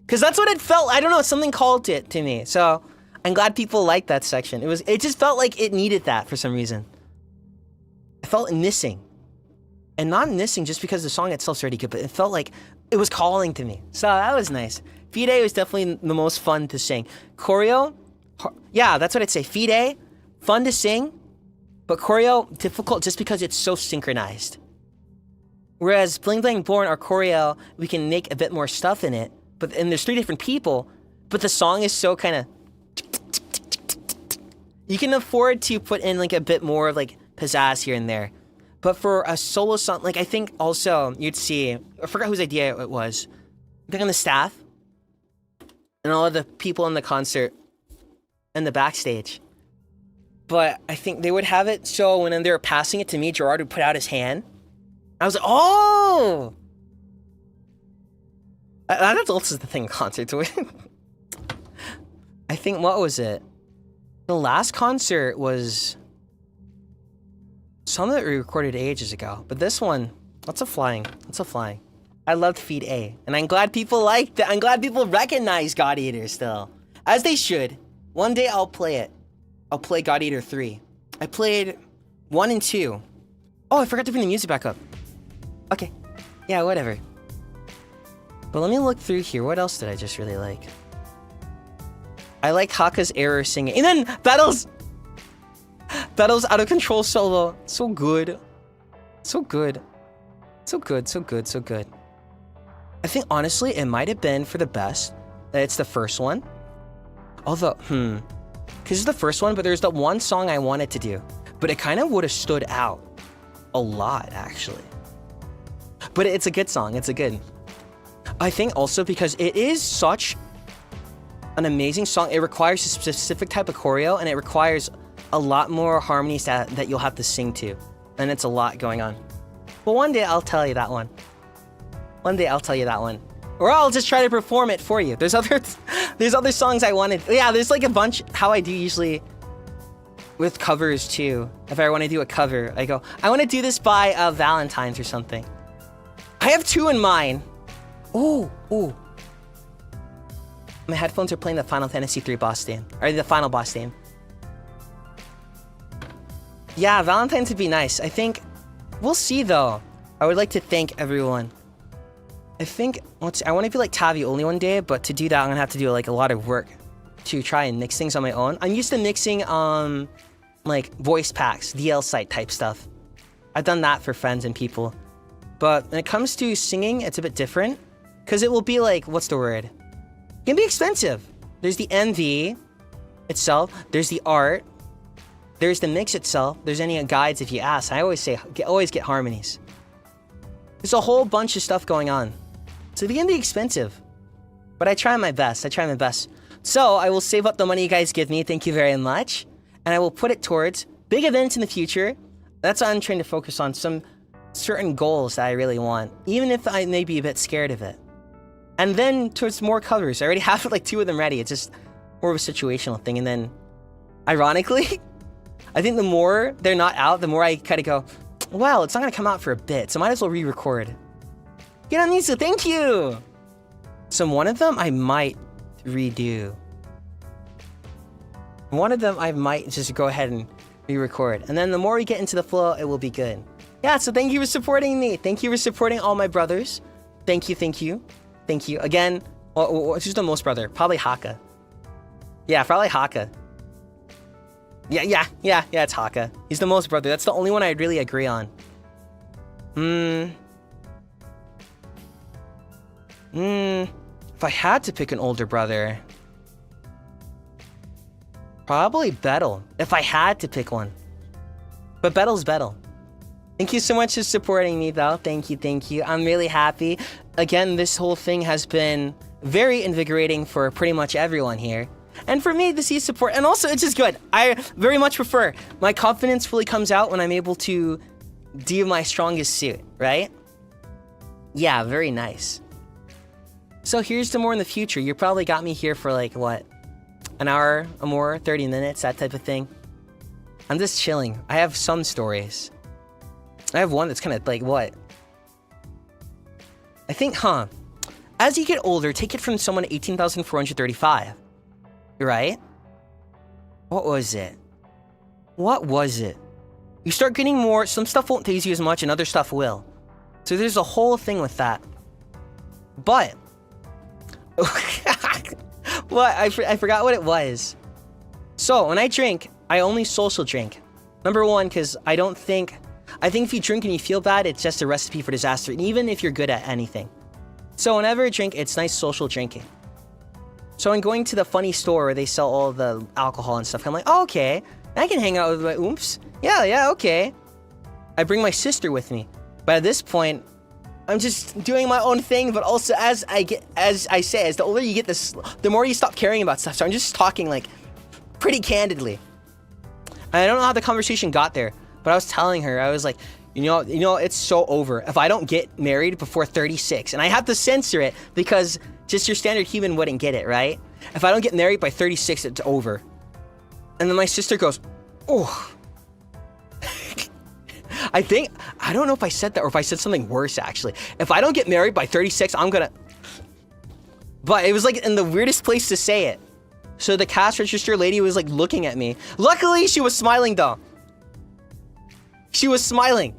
[SPEAKER 1] Because that's what it felt. I don't know, something called it to me. So I'm glad people liked that section. It just felt like it needed that for some reason. I felt missing. And not missing just because the song itself's already good, but it felt like it was calling to me. So that was nice. Feed A was definitely the most fun to sing. Choreo, yeah, that's what I'd say. Feed A, fun to sing, but choreo, difficult just because it's so synchronized. Whereas Bling Bling Born or choreo, we can make a bit more stuff in it, and there's 3 different people, but the song is so kind of... You can afford to put in like a bit more of like pizzazz here and there. But for a solo song, like I think also you'd see, I forgot whose idea it was. I think on the staff and all of the people in the concert and the backstage. But I think they would have it so when they were passing it to me, Gerard would put out his hand. I was like, oh! That's also the thing concerts with. I think, what was it? The last concert was some that we recorded ages ago, but this one, lots of flying. I loved Feed A, and I'm glad people liked it. I'm glad people recognize God Eater still, as they should. One day I'll play it. I'll play God Eater 3. I played 1 and 2. Oh, I forgot to bring the music back up. Okay, yeah, whatever. But let me look through here. What else did I just really like? I like Haka's error singing, and then Battle's out of control solo. So good. So good. So good, so good, so good. I think, honestly, it might have been for the best that it's the first one. Although, because it's the first one, but there's the one song I wanted to do. But it kind of would have stood out a lot, actually. But it's a good song. It's a good... I think also because it is such an amazing song. It requires a specific type of choreo, and it requires a lot more harmonies that you'll have to sing to. And it's a lot going on. But one day I'll tell you that one. One day I'll tell you that one. Or I'll just try to perform it for you. There's other There's other songs I wanted. Yeah, there's like a bunch, how I do usually with covers too. If I want to do a cover, I go, I want to do this by Valentine's or something. I have 2 in mind. Oh. My headphones are playing the Final Fantasy 3 boss theme, or the final boss theme. Yeah, Valentine's would be nice. I think, we'll see though. I would like to thank everyone. I think, I want to be like Tavi only one day, but to do that, I'm gonna have to do like a lot of work to try and mix things on my own. I'm used to mixing, like voice packs, DL site type stuff. I've done that for friends and people. But when it comes to singing, it's a bit different. Because it will be like, what's the word? It can be expensive. There's the MV itself. There's the art. There's the mix itself. There's any guides if you ask. I always say, always get harmonies. There's a whole bunch of stuff going on. So it can be expensive. But I try my best. So I will save up the money you guys give me. Thank you very much. And I will put it towards big events in the future. That's why I'm trying to focus on some certain goals that I really want. Even if I may be a bit scared of it. And then towards more covers. I already have like 2 of them ready. It's just more of a situational thing. And then, ironically, I think the more they're not out, the more I kind of go, well, it's not going to come out for a bit, so might as well re-record. Hiranitsu, thank you! So one of them I might redo. One of them I might just go ahead and re-record. And then the more we get into the flow, it will be good. Yeah, so thank you for supporting me. Thank you for supporting all my brothers. Thank you. Again, who's the most brother? Probably Haka. Yeah, probably Haka. Yeah, it's Haka. He's the most brother. That's the only one I really agree on. If I had to pick an older brother, probably Bettel. If I had to pick one. But Bettel's Bettel. Thank you so much for supporting me, though. Thank you. I'm really happy. Again, this whole thing has been very invigorating for pretty much everyone here. And for me to see support, and also it's just good. I very much prefer. My confidence fully comes out when I'm able to do my strongest suit, right? Yeah, very nice. So here's to more in the future. You probably got me here for like, what? An hour or more, 30 minutes, that type of thing. I'm just chilling. I have some stories. I have one that's kind of like, what? I think, as you get older, take it from someone 18,435. Right? What was it? You start getting more, some stuff won't tease you as much and other stuff will. So there's a whole thing with that. But, what? I forgot what it was. So, when I drink, I only social drink. Number one, because I think if you drink and you feel bad, it's just a recipe for disaster, even if you're good at anything. So whenever I drink, it's nice social drinking. So I'm going to the funny store where they sell all the alcohol and stuff. I'm like, oh, okay, I can hang out with my oomph. Yeah, okay. I bring my sister with me. But at this point, I'm just doing my own thing, but also as the older you get, the more you stop caring about stuff. So I'm just talking like pretty candidly. And I don't know how the conversation got there, but I was telling her, I was like, you know, it's so over. If I don't get married before 36, and I have to censor it because just your standard human wouldn't get it, right? If I don't get married by 36, it's over. And then my sister goes, oh. I don't know if I said that or if I said something worse, actually. If I don't get married by 36, I'm gonna... But it was like in the weirdest place to say it. So the cash register lady was like looking at me. Luckily, she was smiling though. She was smiling.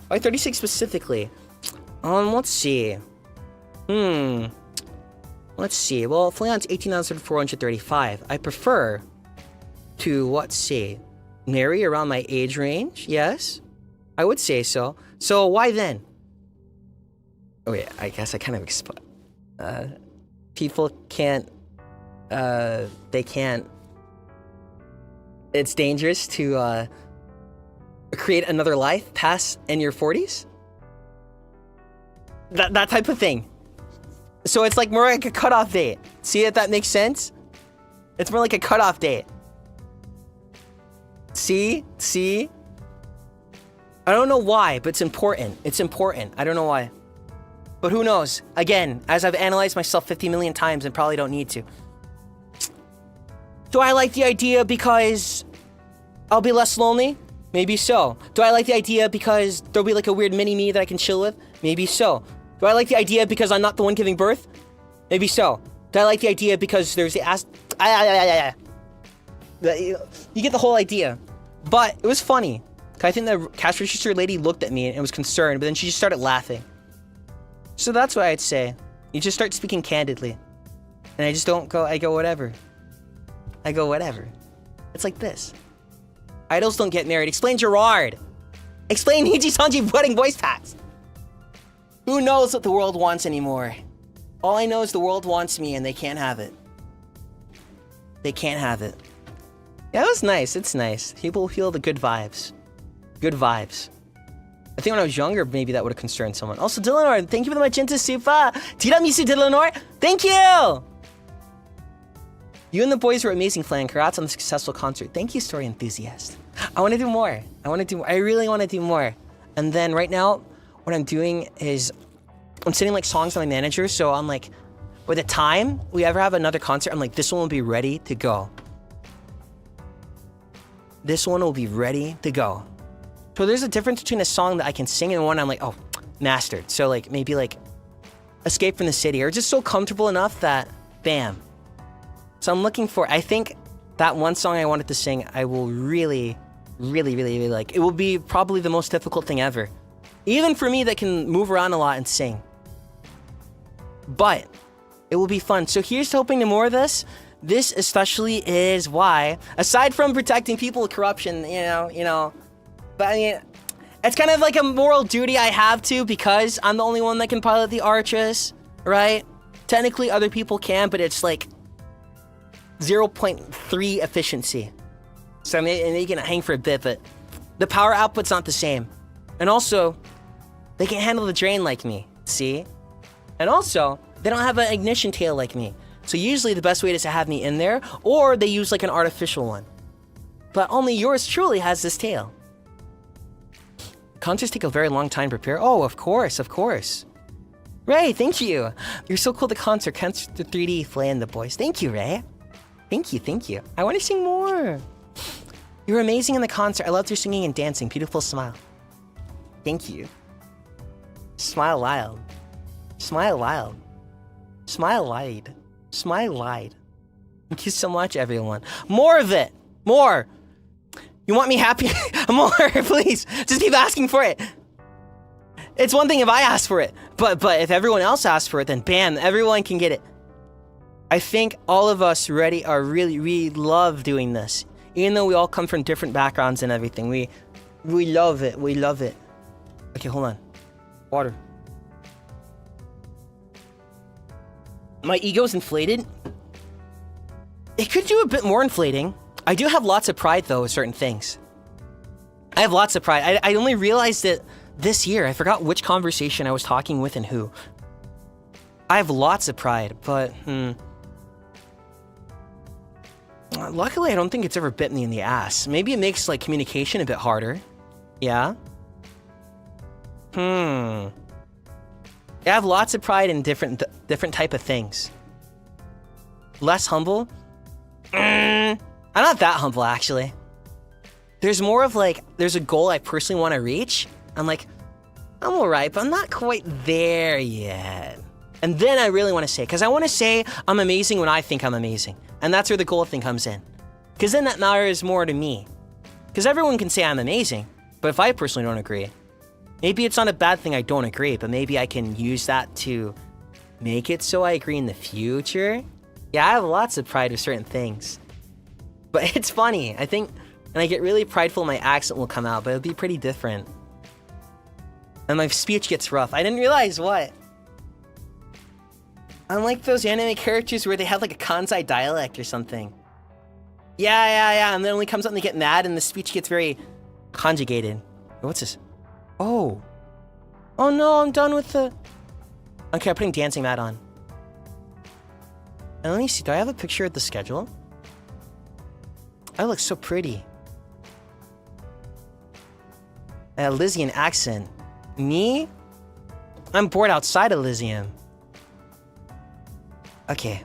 [SPEAKER 1] Why 36 specifically? Let's see. Let's see. Well, Flayon's 18,435. I prefer to, let's see, marry around my age range. Yes, I would say so. So why then? Oh yeah, I guess I kind of people can't. They can't. It's dangerous to create another life past in your 40s. That type of thing. So it's like more like a cutoff date. See if that makes sense? It's more like a cutoff date. See? I don't know why, but it's important. I don't know why. But who knows? Again, as I've analyzed myself 50 million times and probably don't need to. Do I like the idea because I'll be less lonely? Maybe so. Do I like the idea because there'll be like a weird mini-me that I can chill with? Maybe so. Do I like the idea because I'm not the one giving birth? Maybe so. Do I like the idea because there's the You get the whole idea. But it was funny. I think the cash register lady looked at me and was concerned, but then she just started laughing. So that's what I'd say. You just start speaking candidly. And I just don't go, I go whatever. I go whatever. It's like this. Idols don't get married. Explain Gerard. Explain Niji Sanji wedding voice packs. Who knows what the world wants anymore? All I know is the world wants me and they can't have it. They can't have it. Yeah, it was nice. It's nice. People feel the good vibes. Good vibes. I think when I was younger, maybe that would have concerned someone. Also, Dylanor, thank you for the magenta super. Tiramisu, Dylanor. Thank you! You and the boys were amazing, Flayon. Congrats on the successful concert. Thank you, story enthusiast. I want to do more. I really want to do more. And then right now, what I'm doing is I'm sending like songs to my manager. So I'm like, by the time we ever have another concert, I'm like, this one will be ready to go. This one will be ready to go. So there's a difference between a song that I can sing and one I'm like, oh, mastered. So like maybe like Escape from the City, or just so comfortable enough that bam. So I'm looking for, I think that one song I wanted to sing, I will really like. It will be probably the most difficult thing ever. Even for me that can move around a lot and sing. But it will be fun. So here's hoping to more of this. This especially is why, aside from protecting people with corruption, you know, but I mean, it's kind of like a moral duty I have to, because I'm the only one that can pilot the Archress, right? Technically other people can, but it's like 0.3 efficiency. So I mean, they can hang for a bit, but the power output's not the same. And also, they can't handle the drain like me, see? And also, they don't have an ignition tail like me. So usually the best way is to have me in there, or they use like an artificial one. But only yours truly has this tail. Concerts take a very long time to prepare. Oh, of course, of course. Ray, thank you. You're so cool. The concert 3D Flayon the boys. Thank you, Ray. Thank you, thank you. I want to sing more. You're amazing in the concert. I loved your singing and dancing. Beautiful smile. Thank you. Smile loud. Smile loud. Smile loud. Smile loud. Thank you so much, everyone. More of it. More. You want me happy? More, please. Just keep asking for it. It's one thing if I ask for it, but if everyone else asks for it, then bam, everyone can get it. I think all of us really love doing this. Even though we all come from different backgrounds and everything, we love it. We love it. Okay, hold on. Water. My ego's inflated. It could do a bit more inflating. I do have lots of pride, though, with certain things. I have lots of pride. I only realized it this year. I forgot which conversation I was talking with and who. I have lots of pride, but, luckily, I don't think it's ever bit me in the ass. Maybe it makes, like, communication a bit harder. Yeah? I have lots of pride in different type of things. Less humble? I'm not that humble, actually. There's more of like, there's a goal I personally want to reach. I'm like, I'm alright, but I'm not quite there yet. And then I really want to say, because I want to say I'm amazing when I think I'm amazing. And that's where the goal thing comes in. Because then that matters more to me. Because everyone can say I'm amazing, but if I personally don't agree, maybe it's not a bad thing I don't agree, but maybe I can use that to make it so I agree in the future. Yeah, I have lots of pride with certain things. But it's funny, I think, and I get really prideful, my accent will come out, but it'll be pretty different. And my speech gets rough. I didn't realize what. Unlike those anime characters where they have like a Kansai dialect or something. Yeah, and then when it comes out and they get mad and the speech gets very conjugated. What's this? Oh no, I'm done with the... Okay, I'm putting dancing mat on. And let me see, do I have a picture of the schedule? I look so pretty. I have Lizziean accent. Me? I'm bored outside Elysium. Okay.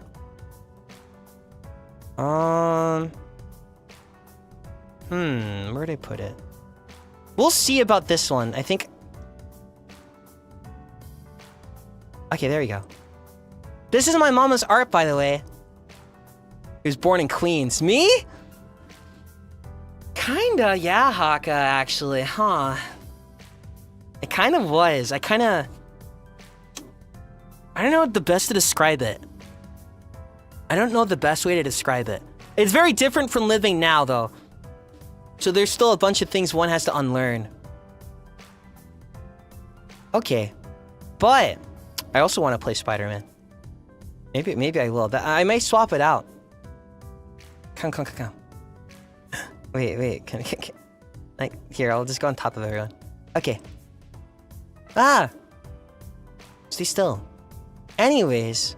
[SPEAKER 1] Where'd I put it? We'll see about this one. I think... Okay, there we go. This is my mama's art, by the way. He was born in Queens. Me? Kinda, yeah, Haka, actually, huh? It kind of was. I don't know the best to describe it. I don't know the best way to describe it. It's very different from living now, though. So there's still a bunch of things one has to unlearn. Okay. But I also want to play Spider-Man. Maybe I will. I might swap it out. Come. Wait. Can like, here, I'll just go on top of everyone. Okay. Ah! Stay still. Anyways.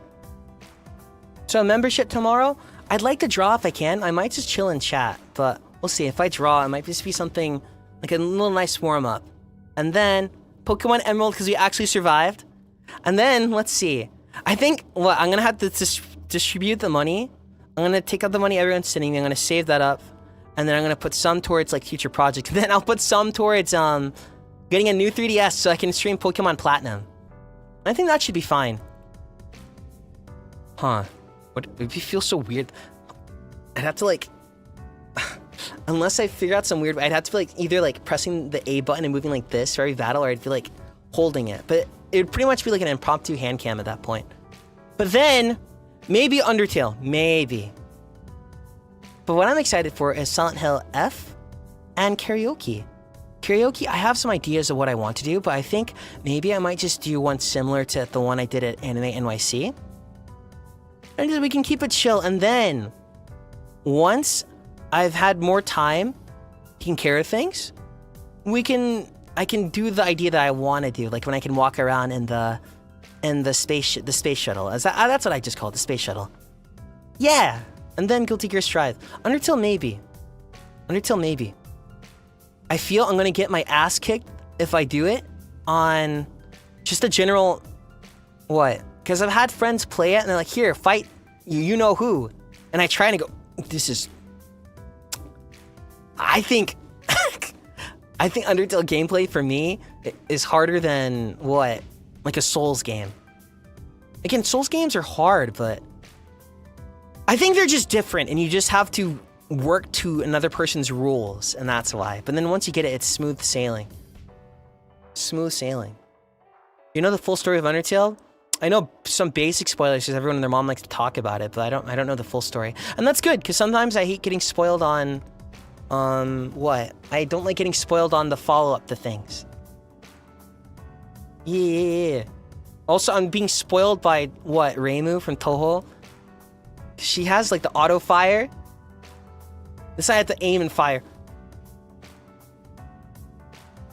[SPEAKER 1] So membership tomorrow? I'd like to draw if I can. I might just chill and chat, but we'll see. If I draw, it might just be something like a little nice warm-up. And then Pokemon Emerald because we actually survived. And then, let's see. I think, well, I'm gonna have to distribute the money. I'm gonna take out the money everyone's sending me. I'm gonna save that up. And then I'm gonna put some towards like future projects. Then I'll put some towards getting a new 3DS so I can stream Pokemon Platinum. I think that should be fine. Huh. What, it feels so weird. I'd have to like... Unless I figure out some weird way, I'd have to be like either like pressing the A button and moving like this for every battle, or I'd be like holding it. But it would pretty much be like an impromptu hand cam at that point. But then, maybe Undertale. Maybe. But what I'm excited for is Silent Hill F and karaoke. Karaoke, I have some ideas of what I want to do, but I think maybe I might just do one similar to the one I did at Anime NYC. And we can keep it chill, and then once I've had more time taking care of things, I can do the idea that I want to do, like when I can walk around in the space shuttle. That's what I just call it, the space shuttle. Yeah, and then Guilty Gear Strive. Undertale maybe. I feel I'm gonna get my ass kicked if I do it on just a general what? Because I've had friends play it and they're like, here, fight you know who. And I try and go, this is... I think Undertale gameplay for me is harder than what? Like a Souls game. Again, Souls games are hard, but I think they're just different and you just have to work to another person's rules, and that's why. But then once you get it, it's smooth sailing. Smooth sailing. You know the full story of Undertale? I know some basic spoilers because everyone and their mom likes to talk about it, but I don't know the full story. And that's good, because sometimes I hate getting spoiled on... what? I don't like getting spoiled on the follow-up to things. Yeah. Also, I'm being spoiled by, what, Reimu from Toho? She has, like, the auto-fire. This I have to aim and fire.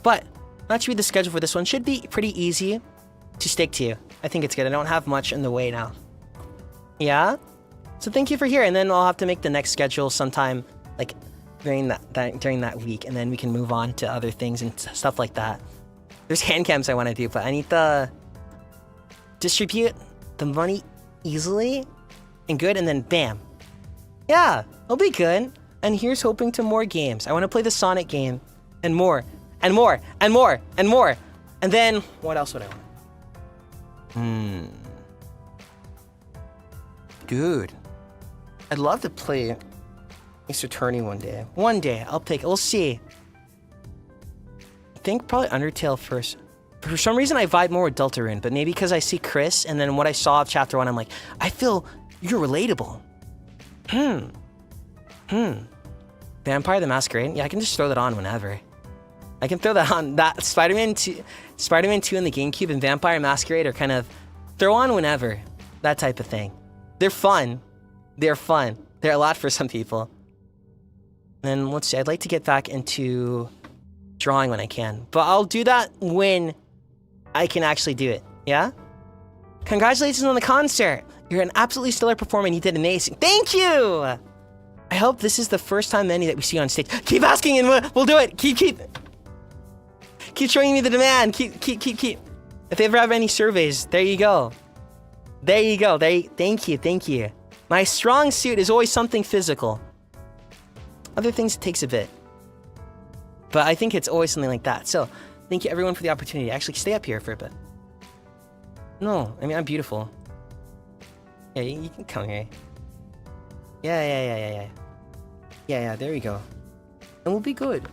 [SPEAKER 1] But, that should be the schedule for this one. Should be pretty easy to stick to. I think it's good. I don't have much in the way now. Yeah? So thank you for here, and then I'll have to make the next schedule sometime, like, during that week, and then we can move on to other things and stuff like that. There's hand cams I want to do, but I need to distribute the money easily and good, and then bam. Yeah, it'll be good. And here's hoping to more games. I want to play the Sonic game, and more, and more, and more, and more. And then, what else would I want? Dude, I'd love to play Ace Attorney one day. One day, I'll take it. We'll see. I think probably Undertale first. For some reason, I vibe more with Deltarune, but maybe because I see Chris, and then what I saw of Chapter 1, I'm like, I feel you're relatable. Vampire the Masquerade? Yeah, I can just throw that on whenever. I can throw that on. That Spider-Man 2 in the GameCube and Vampire Masquerade are kind of throw on whenever. That type of thing. They're fun. They're fun. They're a lot for some people. And let's see, I'd like to get back into drawing when I can. But I'll do that when I can actually do it. Yeah? Congratulations on the concert. You're an absolutely stellar performer and you did amazing. Thank you! I hope this is the first time many that we see on stage. Keep asking and we'll do it. Keep showing me the demand. Keep. If they ever have any surveys, there you go. There you go. Thank you, thank you. My strong suit is always something physical. Other things, it takes a bit. But I think it's always something like that. So, thank you everyone for the opportunity to actually stay up here for a bit. No, I mean, I'm beautiful. Yeah, you can come here. Yeah, there we go. And we'll be good.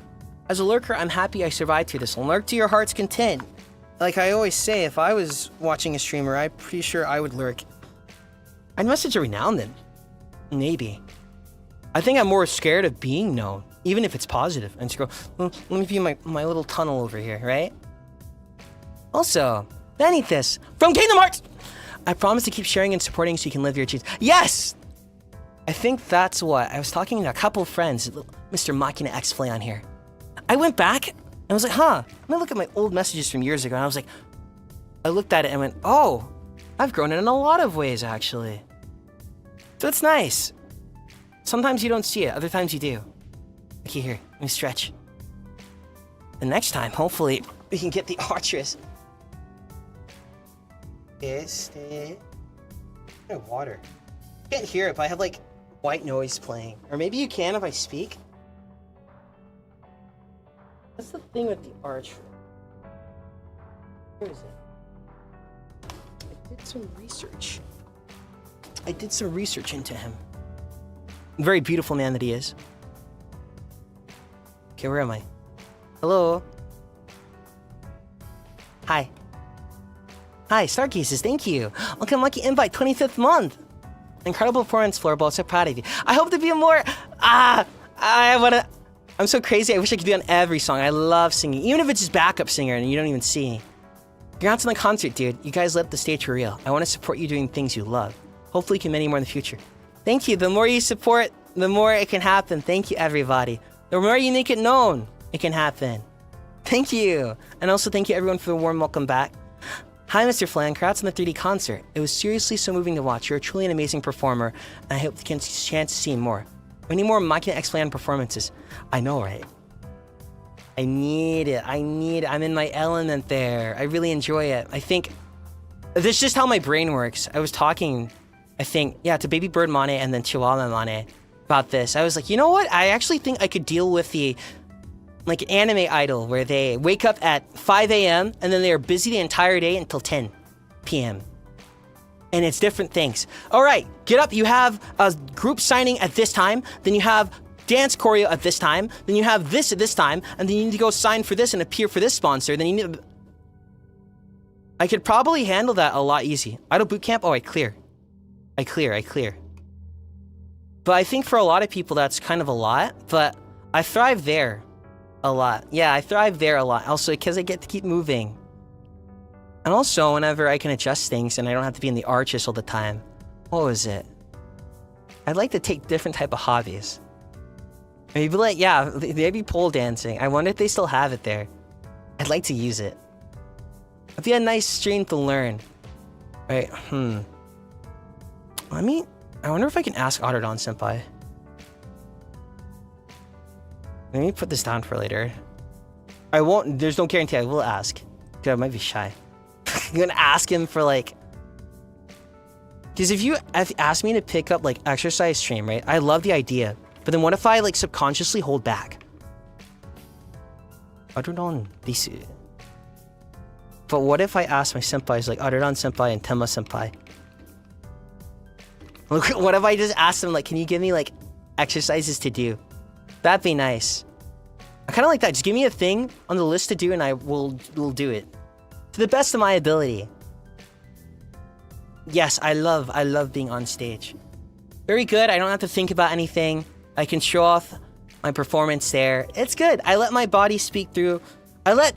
[SPEAKER 1] As a lurker, I'm happy I survived through this. Lurk to your heart's content. Like I always say, if I was watching a streamer, I'm pretty sure I would lurk. I'd message every now and then. Maybe. I think I'm more scared of being known, even if it's positive. And just go, well, let me view my little tunnel over here, right? Also, beneath this, from Kingdom Hearts! I promise to keep sharing and supporting so you can live your dreams. Yes! I think that's what. I was talking to a couple of friends, Mr. Machina X Flayon here. I went back and I was like, huh, let me look at my old messages from years ago. And I was like, I looked at it and went, oh, I've grown in a lot of ways, actually. So it's nice. Sometimes you don't see it, other times you do. Okay, here, let me stretch. The next time, hopefully, we can get the Archress. Water. You can't hear it, but I have like white noise playing. Or maybe you can if I speak. What's the thing with the Archress? Where is it? I did some research. I did some research into him. Very beautiful man that he is. Okay, where am I? Hello? Hi. Hi, Starcases, thank you. Welcome, lucky invite, 25th month. Incredible performance, Floorball, so proud of you. I hope to be a more, I'm so crazy, I wish I could be on every song. I love singing, even if it's just backup singer and you don't even see. Congrats on the concert, dude. You guys lit up the stage for real. I want to support you doing things you love. Hopefully you can many more in the future. Thank you, the more you support, the more it can happen. Thank you, everybody. The more you make it known, it can happen. Thank you. And also thank you everyone for the warm welcome back. Hi, Mr. Flan. Congrats on the 3D concert. It was seriously so moving to watch. You're truly an amazing performer, and I hope we can chance to see more. We need more Machina X Flan performances. I know, right? I need it. I'm in my element there. I really enjoy it. I think this is just how my brain works. I was talking, I think, yeah, to Baby Bird Mane and then Chihuahua Mane about this. I was like, you know what? I actually think I could deal with the like anime idol where they wake up at 5 a.m. and then they are busy the entire day until 10 p.m. And it's different things. All right, get up. You have a group signing at this time. Then you have dance choreo at this time. Then you have this at this time. And then you need to go sign for this and appear for this sponsor. Then you need to... I could probably handle that a lot easy. Idol boot camp? Oh, I clear. I clear. But I think for a lot of people, that's kind of a lot. But I thrive there. A lot. Yeah, I thrive there a lot. Also, because I get to keep moving. And also, whenever I can adjust things and I don't have to be in the Archress all the time. What was it? I'd like to take different type of hobbies. Maybe like, yeah, maybe pole dancing. I wonder if they still have it there. I'd like to use it. It'd be a nice stream to learn. Right, I wonder if I can ask Otterdon Senpai. Let me put this down for later. I won't, there's no guarantee I will ask. Dude, I might be shy. I'm gonna ask him for like... Because if you ask me to pick up like exercise stream, right? I love the idea. But then what if I like subconsciously hold back? Otterdon Disu. But what if I ask my senpais like Otterdon Senpai and Tenma Senpai? Look, what if I just ask them like, can you give me like exercises to do? That'd be nice. I kind of like that. Just give me a thing on the list to do and I will do it. To the best of my ability. Yes, I love being on stage. Very good. I don't have to think about anything. I can show off my performance there. It's good. I let my body speak through. I let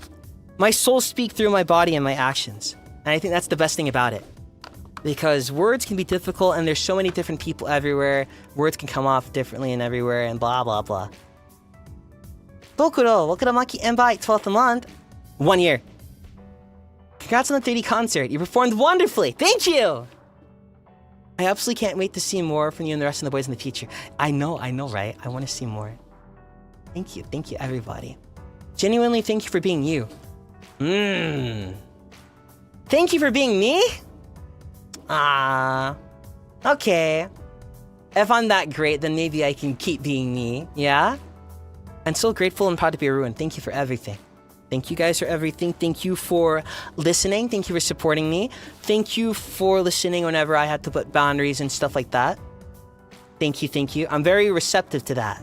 [SPEAKER 1] my soul speak through my body and my actions. And I think that's the best thing about it. Because words can be difficult and there's so many different people everywhere. Words can come off differently and everywhere and blah, blah, blah. Bokuro, Wakuramaki Enbai, 12th month. 1 year. Congrats on the 3D concert. You performed wonderfully. Thank you! I absolutely can't wait to see more from you and the rest of the boys in the future. I know, right? I want to see more. Thank you, everybody. Genuinely, thank you for being you. Thank you for being me? Ah, okay. If I'm that great, then maybe I can keep being me, yeah? I'm so grateful and proud to be a Ruin. Thank you for everything. Thank you guys for everything. Thank you for listening. Thank you for supporting me. Thank you for listening whenever I had to put boundaries and stuff like that. Thank you, thank you. I'm very receptive to that.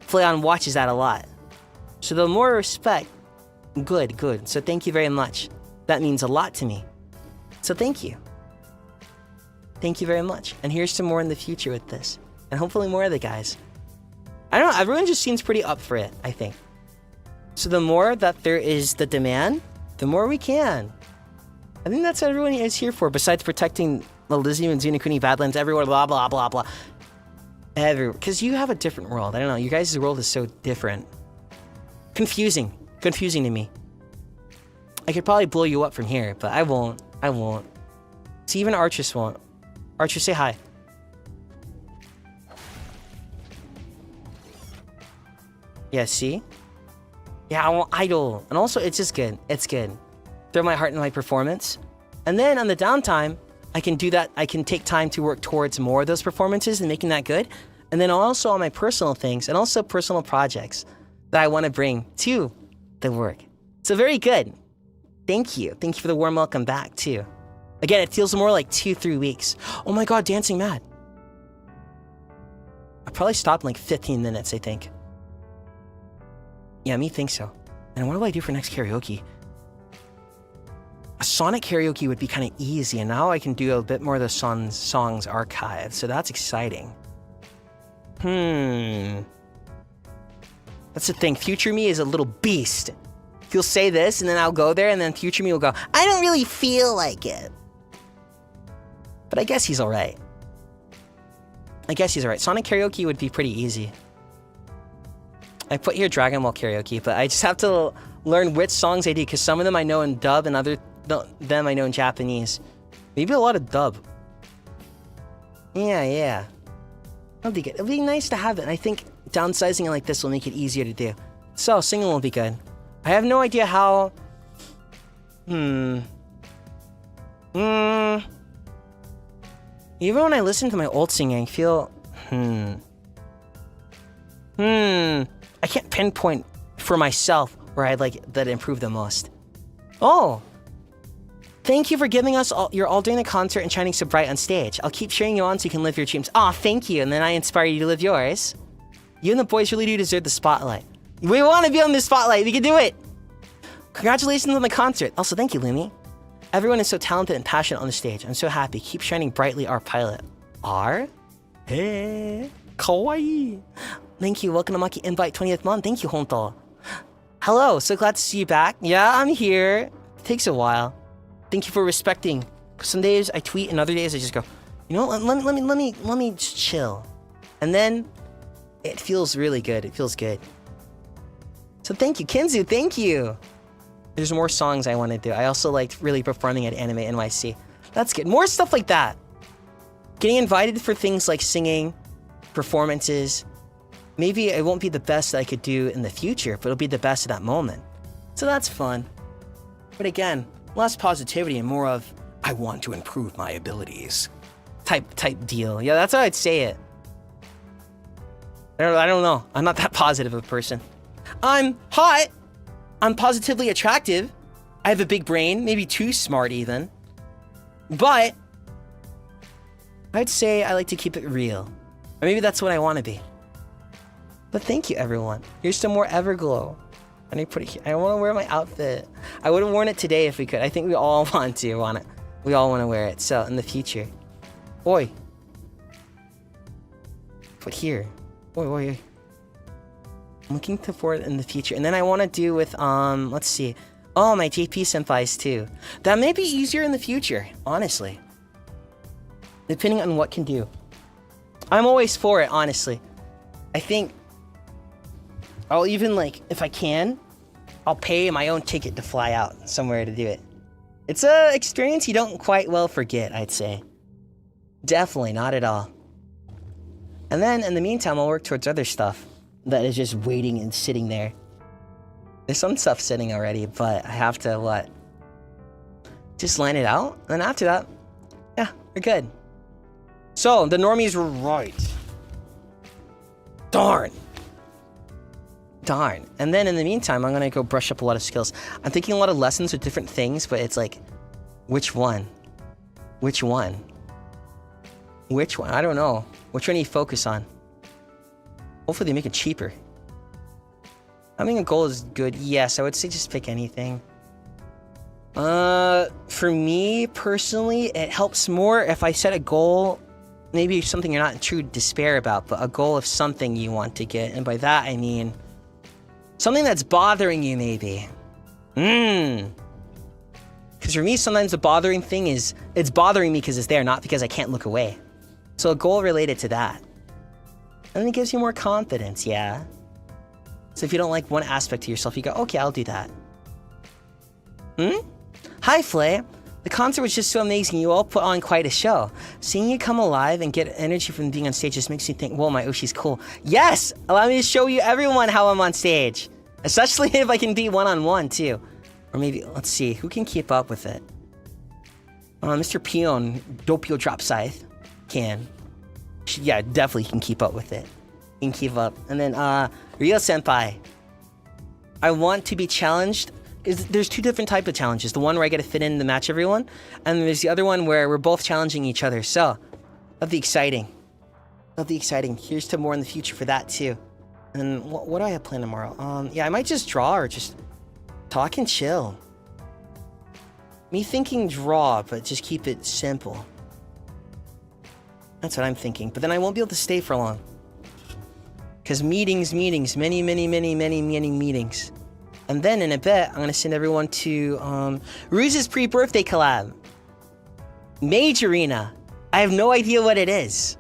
[SPEAKER 1] Flayon watches that a lot. So the more respect, good, good. So thank you very much. That means a lot to me. So thank you. Thank you very much. And here's to more in the future with this. And hopefully more of the guys. I don't know, everyone just seems pretty up for it, I think. So the more that there is the demand, the more we can. I think that's what everyone is here for, besides protecting Elysium and Zunakuni Badlands, everyone, blah, blah, blah, blah. Because you have a different world. I don't know, you guys' world is so different. Confusing. Confusing to me. I could probably blow you up from here, but I won't. I won't. See, even Archress won't. Archress, say hi. Yeah, see? Yeah, I want idol. And also, it's just good. It's good. Throw my heart into my performance. And then on the downtime, I can do that. I can take time to work towards more of those performances and making that good. And then also on my personal things and also personal projects that I want to bring to the work. So very good. Thank you. Thank you for the warm welcome back, too. Again, it feels more like 2-3 weeks. Oh my god, Dancing Mad. I probably stopped in like 15 minutes, I think. Yeah, me think so. And what do I do for next karaoke? A Sonic karaoke would be kind of easy, and now I can do a bit more of the songs archive, so that's exciting. That's the thing, future me is a little beast. He'll say this, and then I'll go there, and then future me will go, I don't really feel like it. But I guess he's alright. I guess he's alright. Sonic karaoke would be pretty easy. I put here Dragon Ball karaoke, but I just have to learn which songs I do, because some of them I know in dub, and other them I know in Japanese. Maybe a lot of dub. Yeah. That'll be good. It'll be nice to have it, and I think downsizing it like this will make it easier to do. So, singing will be good. I have no idea how... Even when I listen to my old singing, I feel... I can't pinpoint for myself where I'd like that improve the most. Oh! Thank you for giving us your all during the concert and shining so bright on stage. I'll keep cheering you on so you can live your dreams. Aw, thank you, and then I inspire you to live yours. You and the boys really do deserve the spotlight. We want to be on the spotlight. We can do it. Congratulations on the concert. Also, thank you, Lumi. Everyone is so talented and passionate on the stage. I'm so happy. Keep shining brightly, our pilot. R? Hey, kawaii. Thank you. Welcome to Maki Invite 20th month. Thank you, Honto. Hello. So glad to see you back. Yeah, I'm here. It takes a while. Thank you for respecting. Some days I tweet, and other days I just go, you know, let me just chill. And then it feels really good. It feels good. So thank you, Kenzu. Thank you. There's more songs I want to do. I also liked really performing at Anime NYC. That's good. More stuff like that. Getting invited for things like singing, performances. Maybe it won't be the best that I could do in the future, but it'll be the best at that moment. So that's fun. But again, less positivity and more of, I want to improve my abilities. Type deal. Yeah, that's how I'd say it. I don't know. I'm not that positive of a person. I'm hot. I'm positively attractive. I have a big brain, maybe too smart even. But I'd say I like to keep it real. Or maybe that's what I want to be. But thank you, everyone. Here's some more Everglow. And I want to wear my outfit. I would have worn it today if we could. I think we all want it. We all want to wear it. So in the future. Oi. Put here. Oi. I'm looking forward in the future. And then I want to do with, let's see. Oh, my JP senpais too. That may be easier in the future, honestly. Depending on what can do. I'm always for it, honestly. I think I'll even, like, if I can, I'll pay my own ticket to fly out somewhere to do it. It's a experience you don't quite well forget, I'd say. Definitely, not at all. And then, in the meantime, I'll work towards other stuff that is just waiting and sitting there. There's some stuff sitting already, but I have to, Just line it out, and then after that, yeah, we're good. So, the normies were right. Darn. Darn. And then in the meantime, I'm gonna go brush up a lot of skills. I'm thinking a lot of lessons with different things, but it's like, which one? Which one? Which one? I don't know. Which one do you focus on? Hopefully they make it cheaper. Having a goal is good. Yes, I would say just pick anything. For me, personally, it helps more if I set a goal, maybe something you're not in true despair about, but a goal of something you want to get. And by that, I mean something that's bothering you, maybe. Because for me, sometimes the bothering thing is, it's bothering me because it's there, not because I can't look away. So a goal related to that. And it gives you more confidence, yeah? So if you don't like one aspect of yourself, you go, okay, I'll do that. Hi, Flay. The concert was just so amazing. You all put on quite a show. Seeing you come alive and get energy from being on stage just makes me think, whoa, my Oshi's cool. Yes! Allow me to show you everyone how I'm on stage. Especially if I can be one-on-one, too. Or maybe, let's see, who can keep up with it? Mr. Peon, Dopio Drop Scythe, can. Yeah, definitely can keep up with it. He can keep up. And then, Ryo Senpai. I want to be challenged. There's two different types of challenges. The one where I get to fit in to match everyone, and then there's the other one where we're both challenging each other. So, that'll be exciting. That'll be exciting. Here's to more in the future for that, too. And what do I have planned tomorrow? Yeah, I might just draw or just talk and chill. Me thinking draw, but just keep it simple. That's what I'm thinking. But then I won't be able to stay for long. Because meetings, many meetings. And then in a bit, I'm going to send everyone to Ruse's pre-birthday collab. Mage Arena. I have no idea what it is.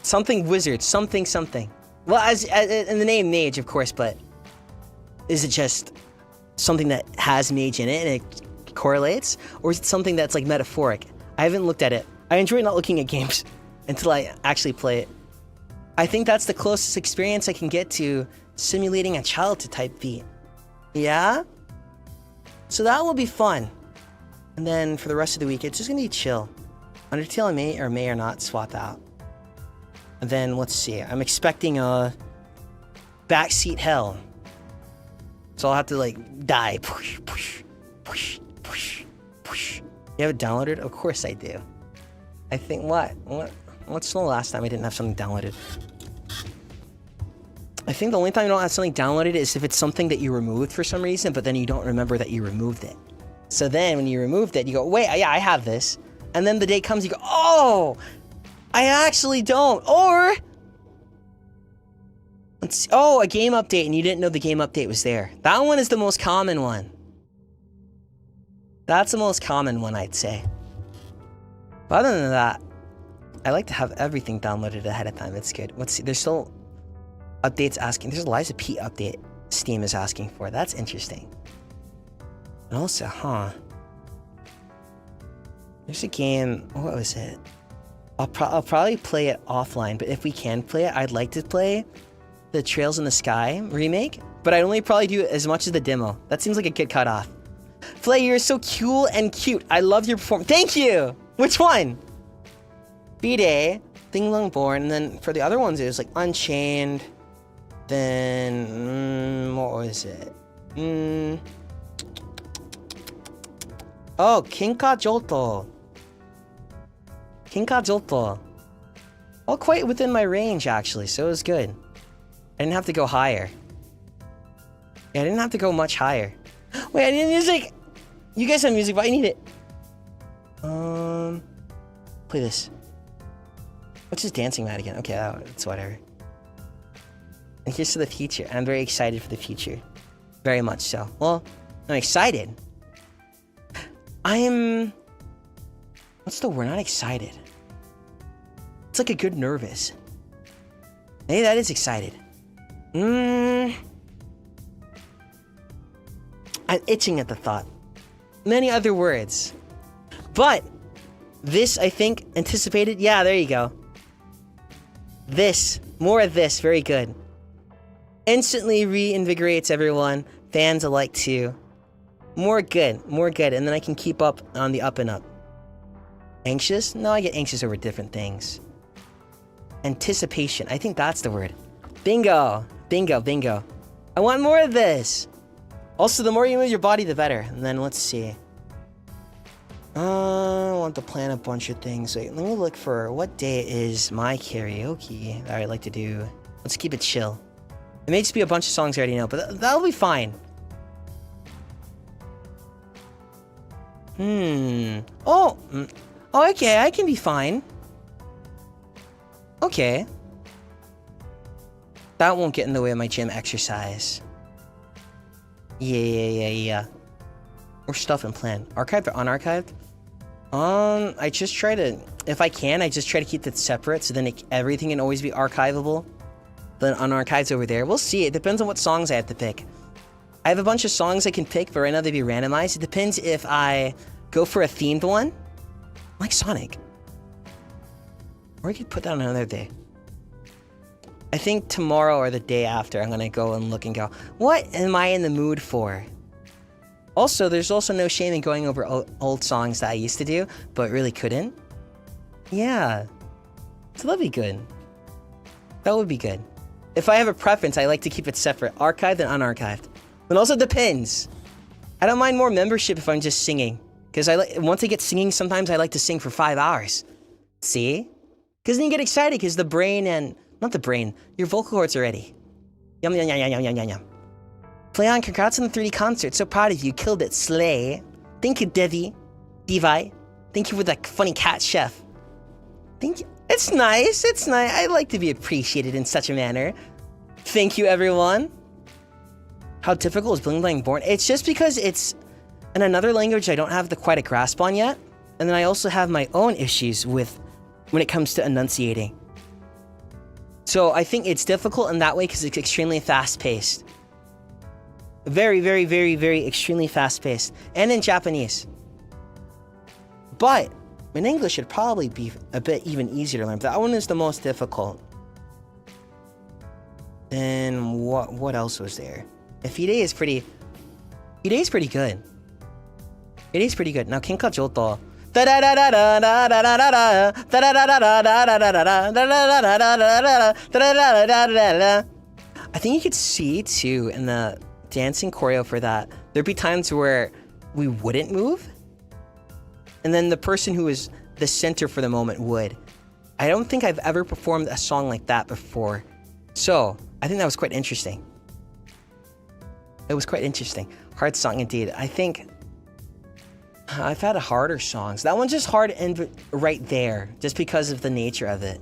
[SPEAKER 1] Something wizard, something. Well, as in the name Mage, of course, but is it just something that has mage in it and it correlates? Or is it something that's like metaphoric? I haven't looked at it. I enjoy not looking at games until I actually play it. I think that's the closest experience I can get to simulating a child to type beat. Yeah? So that will be fun. And then for the rest of the week, it's just gonna be chill. Undertale I may or not swap out. And then, let's see, I'm expecting a backseat hell. So I'll have to, like, die. Push. You have it downloaded? Of course I do. I think, what's the last time I didn't have something downloaded? I think the only time you don't have something downloaded is if it's something that you removed for some reason, but then you don't remember that you removed it. So then, when you removed it, you go, wait, yeah, I have this. And then the day comes, you go, oh! I actually don't. Or, let's see. Oh, a game update and you didn't know the game update was there. That one is the most common one. That's the most common one, I'd say. But other than that, I like to have everything downloaded ahead of time. It's good. Let's see. There's still updates asking. There's a Liza P update Steam is asking for. That's interesting. And also, there's a game. What was it? I'll probably play it offline, but if we can play it, I'd like to play the Trails in the Sky remake, but I'd only probably do as much as the demo. That seems like a good cutoff. Flay, you're so cool and cute. I love your performance. Thank you! Which one? B-Day, Thing Long Born, and then for the other ones, it was like Unchained, then, what was it? Oh, Kinka Joto. Kinka Joto. All quite within my range, actually, so it was good. I didn't have to go higher. Yeah, I didn't have to go much higher. Wait, I need music! You guys have music, but I need it. Play this. What's this dancing mat again? Okay, it's whatever. And here's to the future. I'm very excited for the future. Very much so. Well, I'm excited. What's the word? Not excited. It's like a good nervous. Maybe that is excited. I'm itching at the thought. Many other words. But this, I think, anticipated. Yeah, there you go. This. More of this. Very good. Instantly reinvigorates everyone. Fans alike too. More good, and then I can keep up on the up and up. Anxious? No, I get anxious over different things. Anticipation, I think that's the word. Bingo, bingo, bingo. I want more of this. Also, the more you move your body, the better. And then let's see. I want to plan a bunch of things. Wait, let me look for what day is my karaoke that I'd like to do. Let's keep it chill. It may just be a bunch of songs I already know, but that'll be fine. Oh, okay, I can be fine. Okay. That won't get in the way of my gym exercise. Yeah. Or stuff and plan. Archived or unarchived? I just try to, if I can, I just try to keep it separate so then everything can always be archivable. Then unarchived over there. We'll see. It depends on what songs I have to pick. I have a bunch of songs I can pick, but right now they'd be randomized. It depends if I go for a themed one, like Sonic. Or I could put that on another day. I think tomorrow or the day after, I'm gonna go and look and go, what am I in the mood for? Also, there's also no shame in going over old songs that I used to do, but really couldn't. Yeah. So that'd be good. That would be good. If I have a preference, I like to keep it separate, archived and unarchived. It also depends. I don't mind more membership if I'm just singing. Because once I get singing, sometimes I like to sing for 5 hours. See? Because then you get excited because the brain and... Not the brain. Your vocal cords are ready. Yum, yum, yum, yum, yum, yum, yum. Flayon, congrats on the 3D concert. So proud of you. Killed it. Slay. Thank you, Devi. Devi. Thank you for that funny cat chef. Thank you. It's nice. It's nice. I like to be appreciated in such a manner. Thank you, everyone. How difficult is Bling Bling Born? It's just because it's in another language I don't have quite a grasp on yet. And then I also have my own issues with when it comes to enunciating. So I think it's difficult in that way because it's extremely fast-paced. Very, very, very, very extremely fast-paced. And in Japanese. But in English, it'd probably be a bit even easier to learn. That one is the most difficult. Then what else was there? Fide is pretty... Fide is pretty good. It is pretty good. Now, Kenka Joto. I think you could see, too, in the dancing choreo for that, there'd be times where we wouldn't move. And then the person who was the center for the moment would. I don't think I've ever performed a song like that before. So, I think that was quite interesting. It was quite interesting. Hard song indeed. I think I've had harder songs. That one's just hard and right there, just because of the nature of it.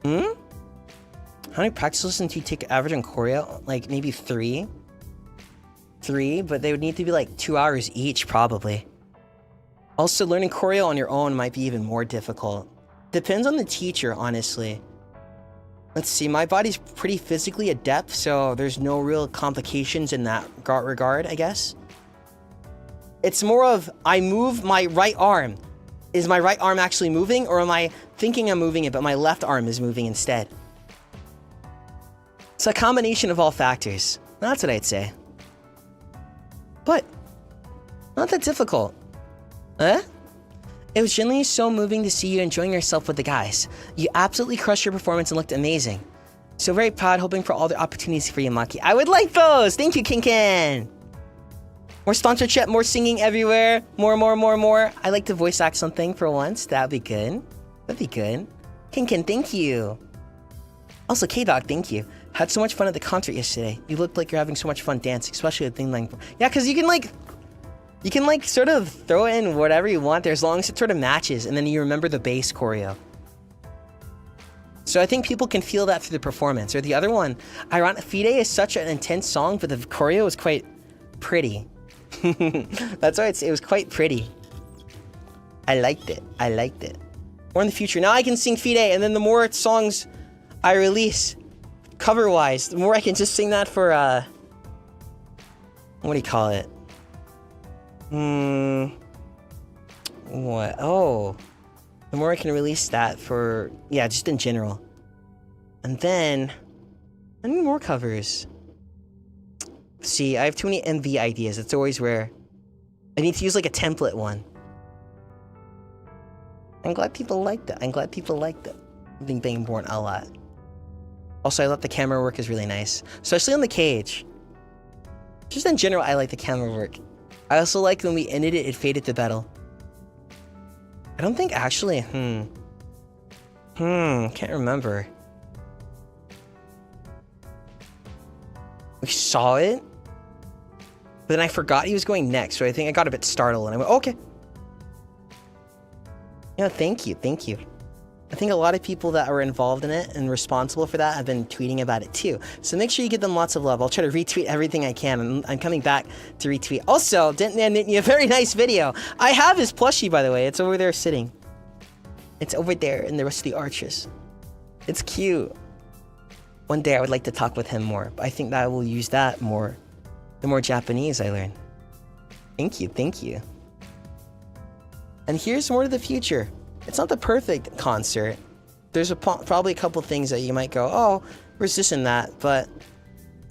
[SPEAKER 1] How many practice lessons do you take average on choreo? Like maybe 3? 3, but they would need to be like 2 hours each, probably. Also, learning choreo on your own might be even more difficult. Depends on the teacher, honestly. Let's see, my body's pretty physically adept, so there's no real complications in that regard, I guess. It's more of, I move my right arm. Is my right arm actually moving, or am I thinking I'm moving it, but my left arm is moving instead? It's a combination of all factors. That's what I'd say. But, not that difficult. Huh? It was genuinely so moving to see you enjoying yourself with the guys. You absolutely crushed your performance and looked amazing. So very proud, hoping for all the opportunities for you, Maki. I would like those! Thank you, Kinkin! More sponsorship, more singing everywhere. More. I like to voice act something for once. That'd be good. That'd be good. Kinkin, thank you. Also, K-Dog, thank you. Had so much fun at the concert yesterday. You looked like you're having so much fun dancing, especially with things like... Yeah, because you can like sort of throw in whatever you want there as long as it sort of matches, and then you remember the bass choreo. So I think people can feel that through the performance. Or the other one, Fide is such an intense song, but the choreo is quite pretty. That's why it was quite pretty. I liked it. Or in the future. Now I can sing Fide, and then the more songs I release, cover-wise, the more I can just sing that for, what do you call it? What? Oh. The more I can release that for, yeah, just in general. And then, I need more covers. See, I have too many MV ideas. It's always rare. I need to use like a template one. I'm glad people liked it. I'm glad people liked it. I think being born a lot. Also, I thought the camera work is really nice, especially on the cage. Just in general, I like the camera work. I also like when we ended it, it faded to battle. I don't think actually, can't remember. We saw it, but then I forgot he was going next, so I think I got a bit startled, and I went, okay. Yeah, thank you, thank you. I think a lot of people that are involved in it and responsible for that have been tweeting about it too. So make sure you give them lots of love. I'll try to retweet everything I can. I'm coming back to retweet. Also, a very nice video. I have his plushie, by the way. It's over there sitting. It's over there in the rest of the Archress. It's cute. One day I would like to talk with him more. But I think that I will use that more. The more Japanese I learn. Thank you, thank you. And here's more to the future. It's not the perfect concert. There's probably a couple things that you might go, oh, where's this and that? But,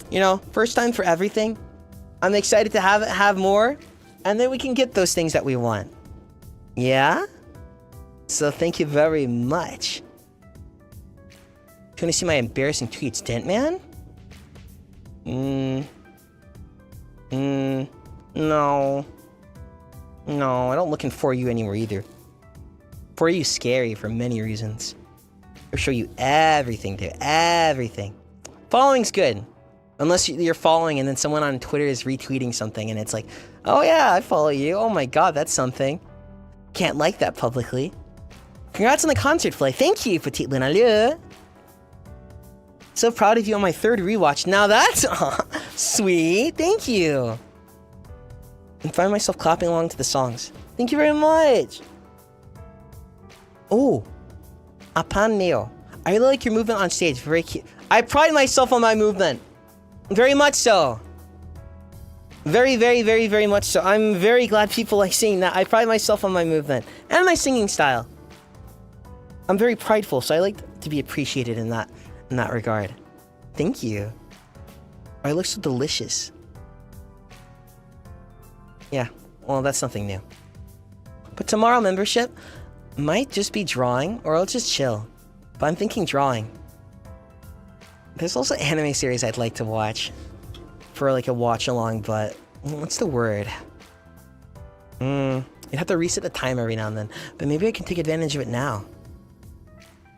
[SPEAKER 1] you know, first time for everything. I'm excited to have more. And then we can get those things that we want. Yeah? So thank you very much. Do you want to see my embarrassing tweets, Dent Man? No. No, I don't looking for you anywhere either. For you scary for many reasons. I'll show you everything, dude. Everything. Following's good. Unless you're following and then someone on Twitter is retweeting something and it's like, oh yeah, I follow you. Oh my god, that's something. Can't like that publicly. Congrats on the concert, Flay. Thank you, Petite Luna. So proud of you on my 3rd rewatch. Now that's sweet. Thank you. And find myself clapping along to the songs. Thank you very much. Oh, Apaneo. I really like your movement on stage. Very cute. I pride myself on my movement. Very much so. Very, very, very, very much so. I'm very glad people like seeing that. I pride myself on my movement and my singing style. I'm very prideful, so I like to be appreciated in that regard. Thank you. I look so delicious. Yeah, well, that's something new. But tomorrow membership might just be drawing, or I'll just chill. But I'm thinking drawing. There's also anime series I'd like to watch. For like a watch along, but what's the word? You'd have to reset the time every now and then. But maybe I can take advantage of it now.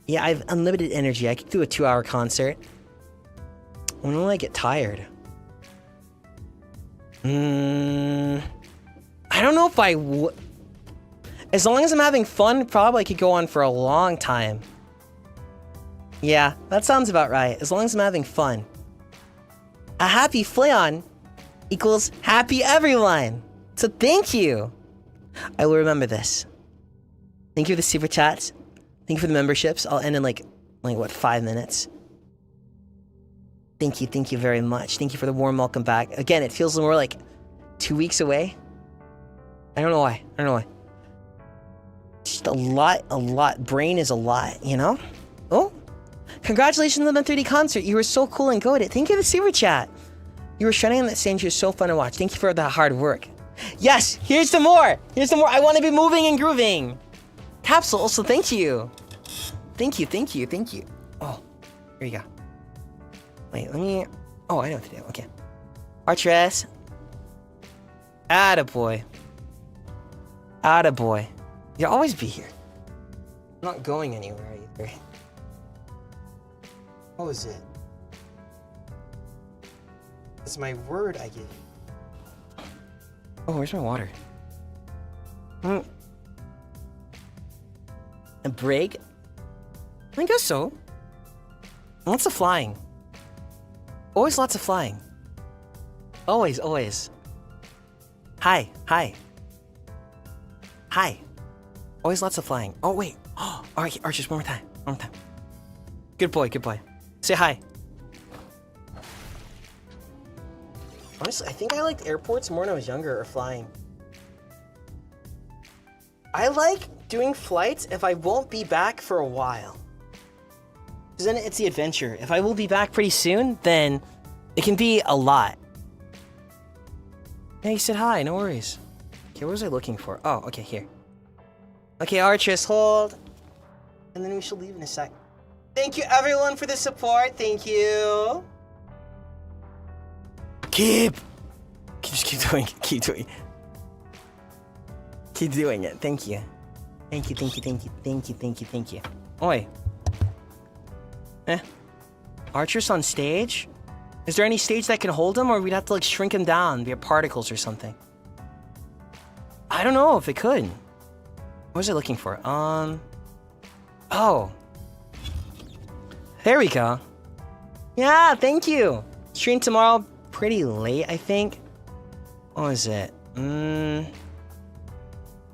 [SPEAKER 1] Yeah, I have unlimited energy. I could do a 2-hour concert. When will I get tired? I don't know if I would. As long as I'm having fun, probably I could go on for a long time. Yeah, that sounds about right. As long as I'm having fun. A happy Flayon equals happy everyone. So thank you. I will remember this. Thank you for the super chats. Thank you for the memberships. I'll end in like what, 5 minutes. Thank you very much. Thank you for the warm welcome back. Again, it feels more like 2 weeks away. I don't know why. Just a lot. Brain is a lot, you know? Oh, congratulations on the 3D concert. You were so cool and goated. Thank you for the super chat. You were shining on that stage. You're so fun to watch. Thank you for the hard work. Yes, here's some more. I want to be moving and grooving. Capsule, also thank you. Thank you. Oh, here you go. Wait, let me... Oh, I know what to do. Okay. Archress. Attaboy. You'll always be here. I'm not going anywhere either. What was it? It's my word I give you. Oh, where's my water? A break? I guess so. Lots of flying. Always lots of flying. Always. Hi. Always lots of flying. Oh, wait. Oh, alright, Archers, one more time. Good boy. Say hi. Honestly, I think I liked airports more when I was younger, or flying. I like doing flights if I won't be back for a while. Because then it's the adventure. If I will be back pretty soon, then it can be a lot. Yeah, you said hi, no worries. Okay, what was I looking for? Oh, okay, here. Okay, Archress, hold. And then we shall leave in a sec. Thank you everyone for the support, thank you. Just keep doing it, keep doing it. Keep doing it, thank you. Thank you, thank you, thank you, thank you, thank you, thank you. Oi. Archress on stage? Is there any stage that can hold him, or we'd have to like shrink him down via particles or something? I don't know if it could. What was I looking for? Oh. There we go. Yeah, thank you. Stream tomorrow pretty late, I think. What was it?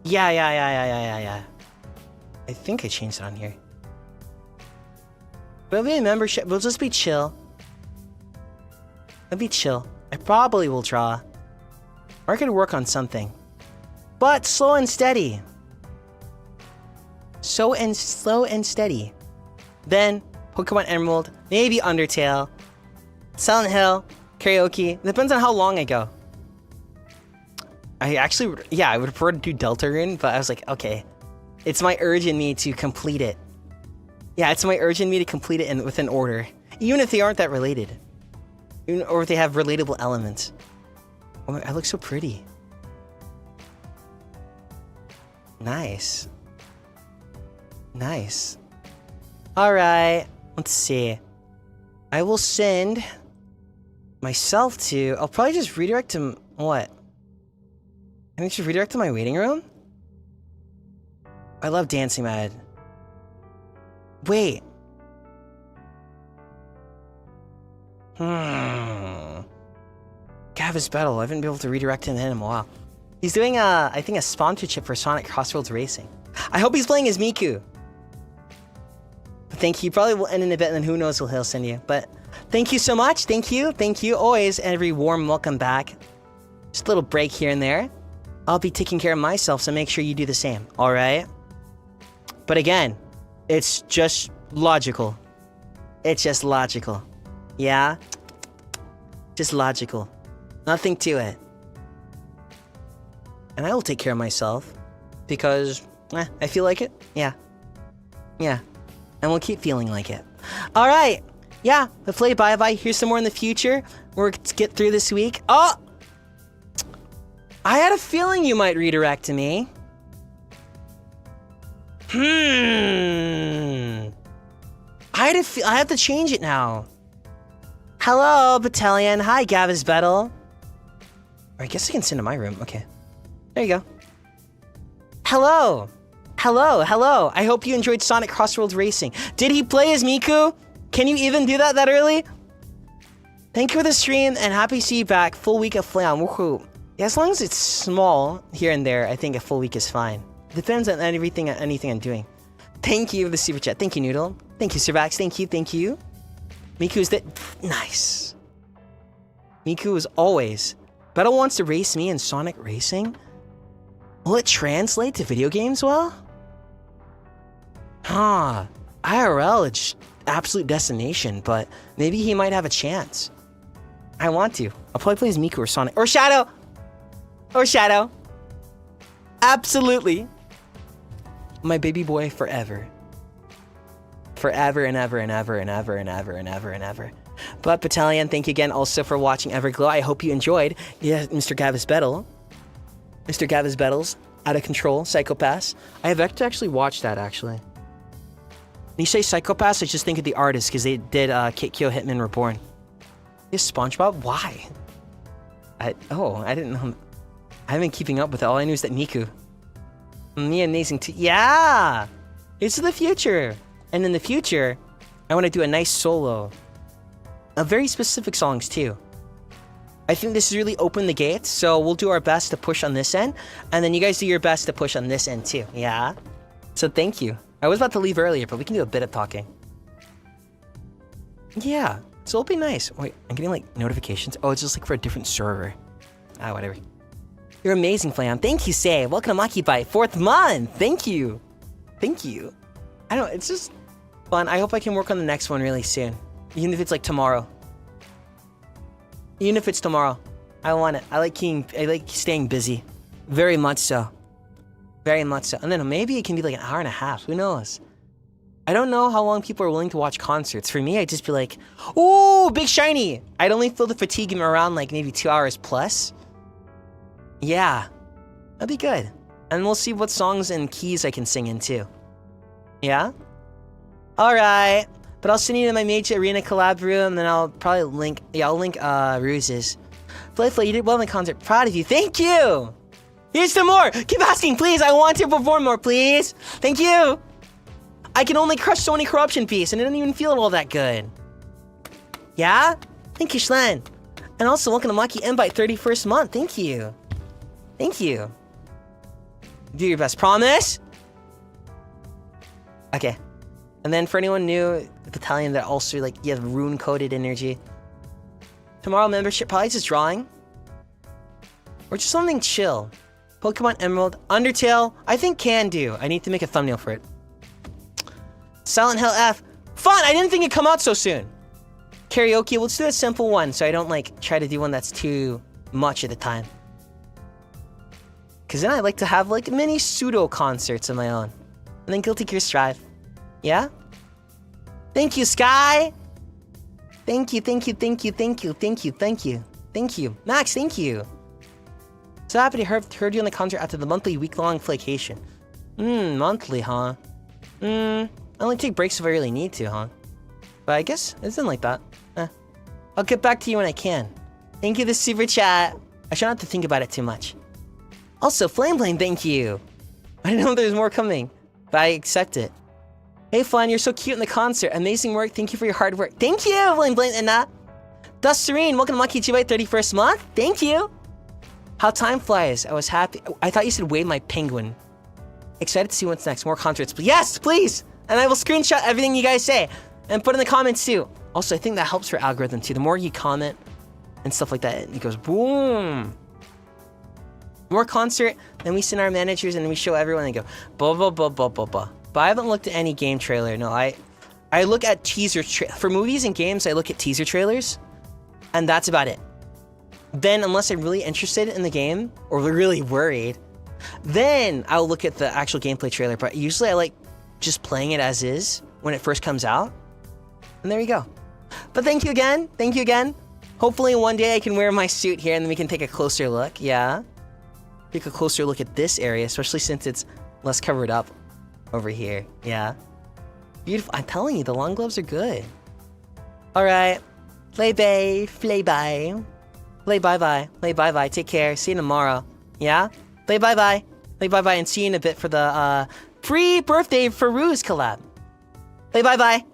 [SPEAKER 1] Yeah. I think I changed it on here. But it'll be a membership. We'll just be chill. It'll be chill. I probably will draw. Or I could work on something. But slow and steady. Slow and steady. Then Pokemon Emerald, maybe Undertale, Silent Hill, karaoke. Depends on how long I go. I actually, yeah, I would prefer to do Deltarune, but I was like, okay, it's my urge in me to complete it. Yeah, it's my urge in me to complete it within order, even if they aren't that related, or if they have relatable elements. Oh my, I look so pretty. Nice. Nice. All right, let's see. I will send myself to. I'll probably just redirect to what? Can I just redirect to my waiting room? I love Dancing Mad. Wait. Gavis Battle. I haven't been able to redirect him in a while. He's doing I think a sponsorship for Sonic Crossroads Racing. I hope he's playing as Miku. But thank you. Probably will end in a bit, and then who knows what he'll send you. But thank you so much. Thank you. Thank you. Always every warm welcome back. Just a little break here and there. I'll be taking care of myself, so make sure you do the same. All right? But again, it's just logical. It's just logical. Yeah? Just logical. Nothing to it. And I will take care of myself because I feel like it. Yeah. Yeah. And we'll keep feeling like it. All right. Yeah. The Flay bye-bye. Here's some more in the future. We're to get through this week. Oh! I had a feeling you might redirect to me. I have to change it now. Hello, Battalion. Hi, Gavis Battle. Or I guess I can send to my room. Okay. There you go. Hello. Hello, hello. I hope you enjoyed Sonic Crossroads Racing. Did he play as Miku? Can you even do that early? Thank you for the stream, and happy to see you back. Full week of Flayon. Woohoo. Yeah, as long as it's small here and there, I think a full week is fine. Depends on anything I'm doing. Thank you for the super chat. Thank you, Noodle. Thank you, Sirvax. Thank you, thank you. Miku's that nice. Miku is always. Battle wants to race me in Sonic Racing? Will it translate to video games well? Huh. IRL, it's absolute destination, but maybe he might have a chance. I want to. I'll probably play as Miku or Sonic. Or Shadow! Or Shadow. Absolutely. My baby boy forever. Forever and ever and ever and ever and ever and ever and ever. But Battalion, thank you again also for watching Everglow. I hope you enjoyed. Yeah, Mr. Gavis Battle. Mr. Gavis Battle's Out of Control, Psychopaths. I have to actually watch that, actually. When you say Psychopaths, I just think of the artist, because they did Kyo Hitman Reborn. Is SpongeBob? Why? I didn't know. I haven't been keeping up with it. All I knew is that Miku. Me amazing too. Yeah! It's the future. And in the future, I want to do a nice solo. Of very specific songs, too. I think this has really opened the gates, so we'll do our best to push on this end, and then you guys do your best to push on this end, too. Yeah? So thank you. I was about to leave earlier, but we can do a bit of talking. Yeah. So it'll be nice. Wait, I'm getting, like, notifications. Oh, it's just, like, for a different server. Ah, whatever. You're amazing, Flayon. Thank you, Say. Welcome to Maki-Bite. 4th month. Thank you. Thank you. I don't know. It's just fun. I hope I can work on the next one really soon. Even if it's, like, tomorrow. Even if it's tomorrow. I want it. I like staying busy. Very much so. Very much so. And then maybe it can be like an hour and a half. Who knows? I don't know how long people are willing to watch concerts. For me, I'd just be like, ooh, big shiny. I'd only feel the fatigue in around like maybe 2 hours plus. Yeah, that'd be good. And we'll see what songs and keys I can sing in too. Yeah? All right. But I'll send you to my Major Arena collab room, and then I'll probably link, Ruse's. Flayon, you did well in the concert. Proud of you. Thank you. Here's some more. Keep asking, please. I want to perform more, please. Thank you. I can only crush so many corruption pieces, and it didn't even feel all that good. Yeah? Thank you, Schlen. And also, welcome to Maki Invite 31st month. Thank you. Thank you. Do your best. Promise? Okay. And then for anyone new, the battalion that also, like, you have rune-coded energy. Tomorrow membership, probably just drawing. Or just something chill. Pokemon Emerald, Undertale, I think can do. I need to make a thumbnail for it. Silent Hill F. Fun! I didn't think it'd come out so soon. Karaoke, let's do a simple one so I don't, like, try to do one that's too much at a time. Because then I like to have, like, mini pseudo-concerts of my own. And then Guilty Gear Strive. Yeah? Thank you, Sky! Thank you, thank you, thank you, thank you, thank you, thank you. Thank you. Max, thank you. So happy to heard you on the concert after the monthly week-long vacation. Monthly, huh? I only take breaks if I really need to, huh? But I guess it isn't like that. I'll get back to you when I can. Thank you, the super chat. I try not to think about it too much. Also, Flame Blame, thank you. I didn't know there was more coming, but I accept it. Hey, Flan, you're so cute in the concert. Amazing work. Thank you for your hard work. Thank you, Flame Blame, and Dust Serene, welcome to Monkey G-Bite 31st month. Thank you. How time flies. I was happy. I thought you said Wave My Penguin. Excited to see what's next. More concerts. Yes, please. And I will screenshot everything you guys say and put in the comments too. Also, I think that helps for algorithm too. The more you comment and stuff like that, it goes boom. More concert, then we send our managers and we show everyone and go blah blah blah blah blah blah. But I haven't looked at any game trailer. No, I look at teaser for movies and games. I look at teaser trailers, and that's about it. Then, unless I'm really interested in the game or really worried, then I'll look at the actual gameplay trailer. But usually, I like just playing it as is when it first comes out. And there you go. But thank you again. Thank you again. Hopefully, one day I can wear my suit here, and then we can take a closer look. Yeah, take a closer look at this area, especially since it's less covered up over here. Yeah, beautiful. I'm telling you, the long gloves are good. All right, play bye, play bye. Play bye-bye. Play bye-bye. Take care. See you tomorrow. Yeah? Play bye-bye. Play bye-bye and see you in a bit for the pre-birthday for Ruse collab. Play bye-bye.